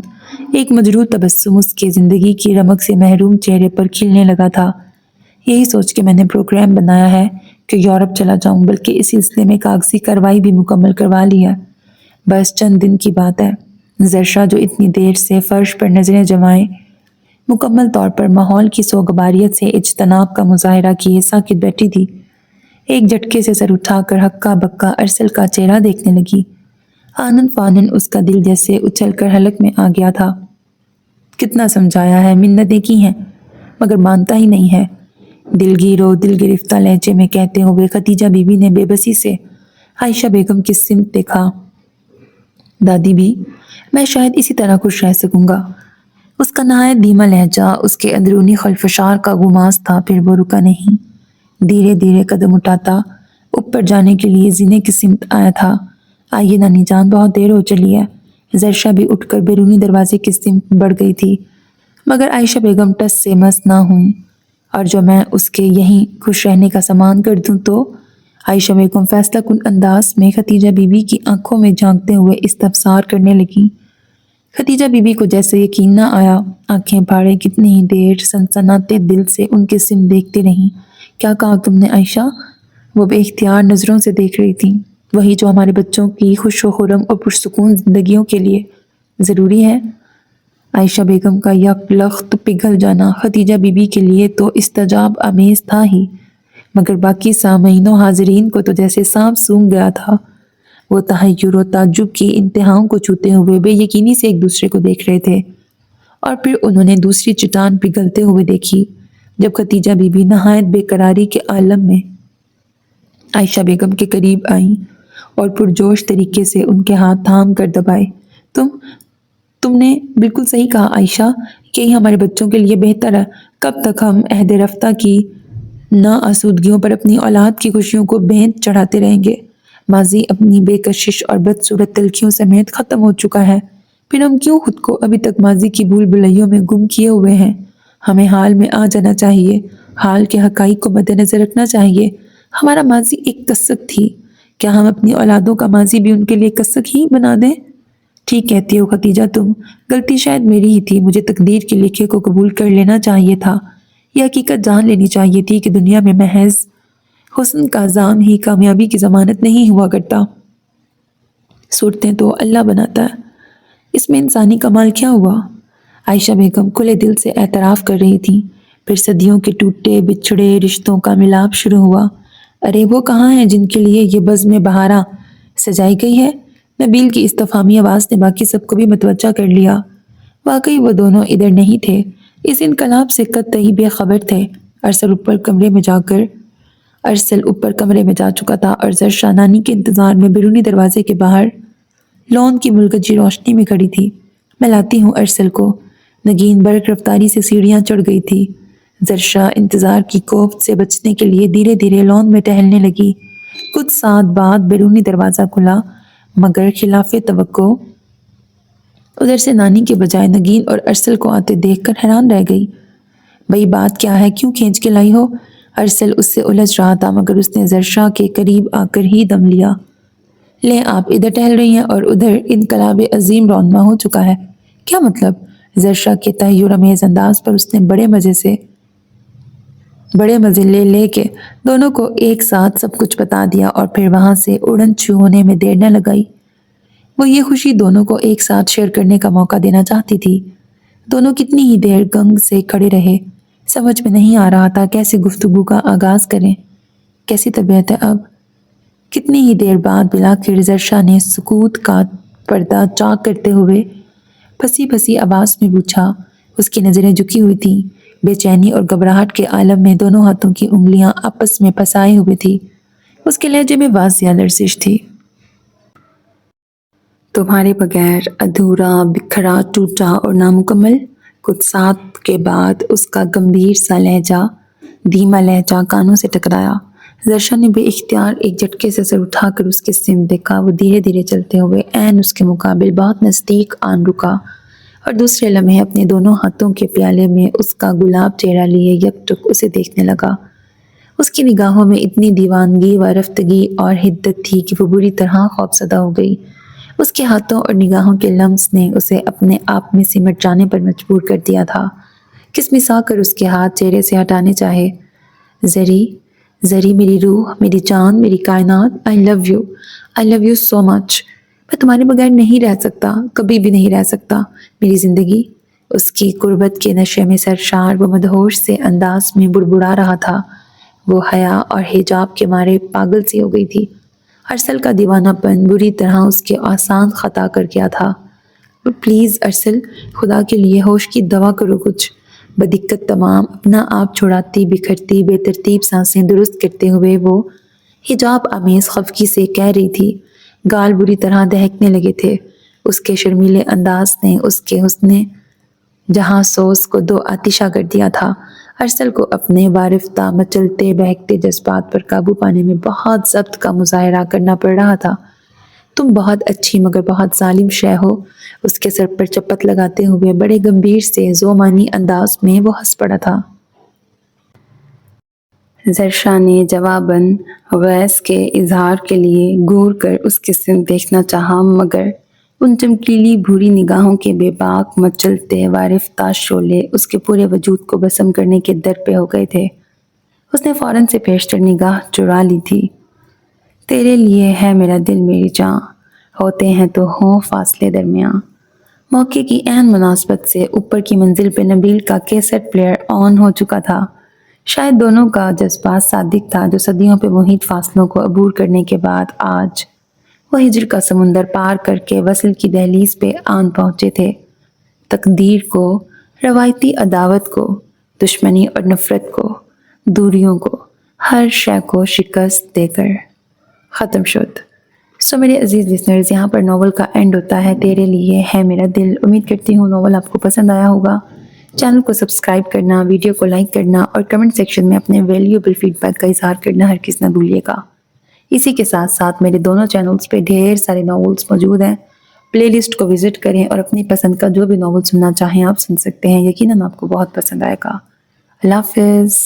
ایک مجروح تبسم اس کے زندگی کی رمق سے محروم چہرے پر کھلنے لگا تھا۔ یہی سوچ کے میں نے پروگرام بنایا ہے کہ یورپ چلا جاؤں، بلکہ اس سلسلے میں کاغذی کارروائی بھی مکمل کروا لی ہے۔ بس چند دن کی بات ہے۔ زرشا جو اتنی دیر سے فرش پر نظریں جمائے مکمل طور پر ماحول کی سوگواریت سے اجتناب کا مظاہرہ کیے ساکت بیٹھی تھی، ایک جھٹکے سے سر اٹھا کر ہکا بکا ارسل کا چہرہ دیکھنے لگی۔ آنن فانن اس کا دل جیسے اچھل کر حلق میں آ گیا تھا۔ کتنا سمجھایا ہے، منتیں کی ہیں، مگر مانتا ہی نہیں ہے، دلگیر و دل گرفتہ لہجے میں کہتے ہوئے ختیجہ بی بی نے بے بسی سے عائشہ بیگم کی سمت دیکھا۔ دادی بھی، میں شاید اسی طرح خوش رہ سکوں گا۔ اس کا نہایت دھیما لہجہ اس کے اندرونی خلفشار کا گماس تھا، پھر وہ رکا نہیں، دھیرے دھیرے قدم اٹھاتا اوپر جانے کے لیے زینے کی سمت آیا تھا۔ آئیے نانی جان، بہت دیر ہو چلی ہے۔ زرشا بھی اٹھ کر بیرونی دروازے کی سمت بڑھ گئی تھی، مگر عائشہ بیگم ٹس سے مس نہ ہوئیں۔ اور جو میں اس کے یہیں خوش رہنے کا سامان کر دوں تو؟ عائشہ بیگم فیصلہ کن انداز میں ختیجہ بی بی کی آنکھوں میں جھانکتے ہوئے استفسار کرنے لگیں۔ ختیجہ بی بی کو جیسے یقین نہ آیا، آنکھیں پھاڑے کتنی ہی دیر سنسناتے دل سے ان کے سمت دیکھتے رہیں۔ کیا کہا تم نے عائشہ؟ وہ بے اختیار نظروں سے دیکھ رہی تھیں۔ وہی جو ہمارے بچوں کی خوش و خرم اور پرسکون زندگیوں کے لیے ضروری ہے۔ عائشہ بیگم کا یک لخت پگھل جانا ختیجہ بی بی کے لیے تو استعجاب آمیز تھا ہی، مگر باقی سامعین و حاضرین کو تو جیسے سانپ سونگھ گیا تھا۔ وہ تحیر و تعجب کی انتہاؤں کو چھوتے ہوئے بے یقینی سے ایک دوسرے کو دیکھ رہے تھے، اور پھر انہوں نے دوسری چٹان پگھلتے ہوئے دیکھی جب ختیجہ بی بی نہایت بے قراری کے عالم میں عائشہ بیگم کے قریب آئیں اور پرجوش طریقے سے ان کے ہاتھ تھام کر دبائے۔ تم نے بالکل صحیح کہا عائشہ، یہی ہمارے بچوں کے لیے بہتر ہے۔ کب تک ہم عہد رفتہ کی ناآسودگیوں پر اپنی اولاد کی خوشیوں کو بھینٹ چڑھاتے رہیں گے؟ ماضی اپنی بے کشش اور بدصورت تلخیوں سمیت ختم ہو چکا ہے، پھر ہم کیوں خود کو ابھی تک ماضی کی بھول بھلائیوں میں گم کیے ہوئے ہیں؟ ہمیں حال میں آ جانا چاہیے، حال کے حقائق کو مد نظر رکھنا چاہیے۔ ہمارا ماضی ایک کسک تھی، کیا ہم اپنی اولادوں کا ماضی بھی ان کے لیے کسک ہی بنا دیں؟ ٹھیک کہتی ہو ختیجہ تم، غلطی شاید میری ہی تھی، مجھے تقدیر کے لکھے کو قبول کر لینا چاہیے تھا، یہ حقیقت جان لینی چاہیے تھی کہ دنیا میں محض حسن کا زام ہی کامیابی کی ضمانت نہیں ہوا کرتا، صورتیں تو اللہ بناتا ہے، اس میں انسانی کمال کیا ہوا؟ عائشہ بیگم کھلے دل سے اعتراف کر رہی تھیں، پھر صدیوں کے ٹوٹے بچھڑے رشتوں کا ملاپ شروع ہوا۔ ارے وہ کہاں ہیں جن کے لیے یہ بزم بہارا سجائی گئی ہے؟ نبیل کی استفہامی آواز نے باقی سب کو بھی متوجہ کر لیا۔ واقعی وہ دونوں ادھر نہیں تھے، اس انقلاب سے قطعی بے خبر تھے۔ ارسل اوپر کمرے میں جا چکا تھا اور زرشا نانی کے انتظار میں بیرونی دروازے کے باہر لون کی ملگجی روشنی میں کھڑی تھی۔ میں لاتی ہوں ارسل کو۔ نگین برق رفتاری سے سیڑھیاں چڑھ گئی تھی۔ زرشا انتظار کی کوفت سے بچنے کے لیے دھیرے دھیرے لون میں ٹہلنے لگی۔ کچھ ساتھ بعد بیرونی دروازہ کھلا، مگر خلاف توقع ادھر سے نانی کے بجائے نگین اور ارسل کو آتے دیکھ کر حیران رہ گئی۔ بھئی بات کیا ہے، کیوں کھینچ کے لائی ہو؟ ارسل اس سے الجھ رہا تھا، مگر اس نے زرشا کے قریب آ کر ہی دم لیا۔ لیں آپ ادھر ٹہل رہی ہیں اور ادھر انقلاب عظیم رونما ہو چکا ہے، کیا مطلب؟ زرشا کے تحیر امیز انداز پر اس نے بڑے مزے لے کے دونوں کو ایک ساتھ سب کچھ بتا دیا اور پھر وہاں سے اڑن چھو ہونے میں دیر نہ لگائی۔ وہ یہ خوشی دونوں کو ایک ساتھ شیئر کرنے کا موقع دینا چاہتی تھی۔ دونوں کتنی ہی دیر گنگ سے کھڑے رہے، سمجھ میں نہیں آ رہا تھا کیسے گفتگو کا آغاز کریں، کیسی طبیعت ہے اب؟ کتنی ہی دیر بعد بلاخر زرشا نے سکوت کا پردہ چاک کرتے ہوئے پھنسی پھنسی آواز میں پوچھا۔ اس کی نظریں جھکی ہوئی تھیں، بے چینی اور گھبراہٹ کے عالم میں دونوں ہاتھوں کی انگلیاں آپس میں پھنسائے ہوئے تھی۔ اس کے لہجے میں واضح لرزش تھی۔ تمہارے بغیر ادھورا، بکھرا، ٹوٹا اور نامکمل؟ کچھ ساتھ کے بعد اس کا گمبھیر سا لہجہ، دھیما لہجہ کانوں سے ٹکرایا۔ زرشا نے بے اختیار ایک جھٹکے سے سر اٹھا کر اس کی سمت دیکھا۔ وہ دھیرے دھیرے چلتے ہوئے عین اس کے مقابل بہت نزدیک آن رکا اور دوسرے لمحے اپنے دونوں ہاتھوں کے پیالے میں اس کا گلاب چہرہ لیے یکٹک اسے دیکھنے لگا۔ اس کی نگاہوں میں اتنی دیوانگی و رفتگی اور حدت تھی کہ وہ بری طرح خوفزدہ ہو گئی۔ اس کے ہاتھوں اور نگاہوں کے لمس نے اسے اپنے آپ میں سمٹ جانے پر مجبور کر دیا تھا۔ کسمسا کر اس کے ہاتھ چہرے سے ہٹانے چاہے۔ زری میری روح، میری جان، میری کائنات، I love you so much۔ میں تمہارے بغیر نہیں رہ سکتا، کبھی بھی نہیں رہ سکتا، میری زندگی۔ اس کی قربت کے نشے میں سرشار وہ مدہوش سے انداز میں بڑبڑا رہا تھا۔ وہ حیا اور حجاب کے مارے پاگل سی ہو گئی تھی۔ ارسل کا دیوانہ پن بری طرح اس کے آسان خطا کر گیا تھا۔ پلیز ارسل، خدا کے لیے ہوش کی دوا کرو کچھ۔ بدقت تمام اپنا آپ چھڑاتی بکھرتی بے ترتیب سانسیں درست کرتے ہوئے وہ حجاب آمیز خفگی سے کہہ رہی تھی۔ گال بری طرح دہکنے لگے تھے۔ اس کے شرمیلے انداز نے اس کے حسن جہاں سوز کو دو آتشہ کر دیا تھا۔ ارسل کو اپنے وارفتہ مچلتے بہکتے جذبات پر قابو پانے میں بہت ضبط کا مظاہرہ کرنا پڑ رہا تھا۔ تم بہت اچھی مگر بہت ظالم شے ہو۔ اس کے سر پر چپت لگاتے ہوئے بڑے گمبھیر سے ذومانی انداز میں وہ ہنس پڑا تھا۔ زرشا نے جواباً غیظ کے اظہار کے لیے گور کر اس کی سمت دیکھنا چاہا، مگر ان چمکیلی بھوری نگاہوں کے بے باک مچلتے وارفتہ شعلے اس کے پورے وجود کو بسم کرنے کے در پہ ہو گئے تھے۔ اس نے فوراً سے پیشتر نگاہ چرا لی تھی۔ تیرے لیے ہے میرا دل میری جاں، ہوتے ہیں تو ہوں فاصلے درمیاں۔ موقع کی عین مناسبت سے اوپر کی منزل پہ نبیل کا کیسٹ پلیئر آن ہو چکا تھا۔ شاید دونوں کا جذبہ صادق تھا جو صدیوں پہ محیط فاصلوں کو عبور کرنے کے بعد آج وہ ہجر کا سمندر پار کر کے وصل کی دہلیز پہ آن پہنچے تھے۔ تقدیر کو، روایتی عداوت کو، دشمنی اور نفرت کو، دوریوں کو، ہر شے کو شکست دے کر ختم شد۔ میرے عزیز لسنرز، یہاں پر ناول کا اینڈ ہوتا ہے تیرے لیے ہے میرا دل۔ امید کرتی ہوں ناول آپ کو پسند آیا ہوگا۔ چینل کو سبسکرائب کرنا، ویڈیو کو لائک کرنا اور کمنٹ سیکشن میں اپنے ویلیوبل فیڈ بیک کا اظہار کرنا ہرگز نہ بھولیے گا۔ اسی کے ساتھ ساتھ میرے دونوں چینلز پہ ڈھیر سارے ناولز موجود ہیں۔ پلے لسٹ کو وزٹ کریں اور اپنی پسند کا جو بھی ناول سننا چاہیں آپ سن سکتے ہیں۔ یقیناً آپ کو بہت پسند آئے گا۔ اللہ حافظ۔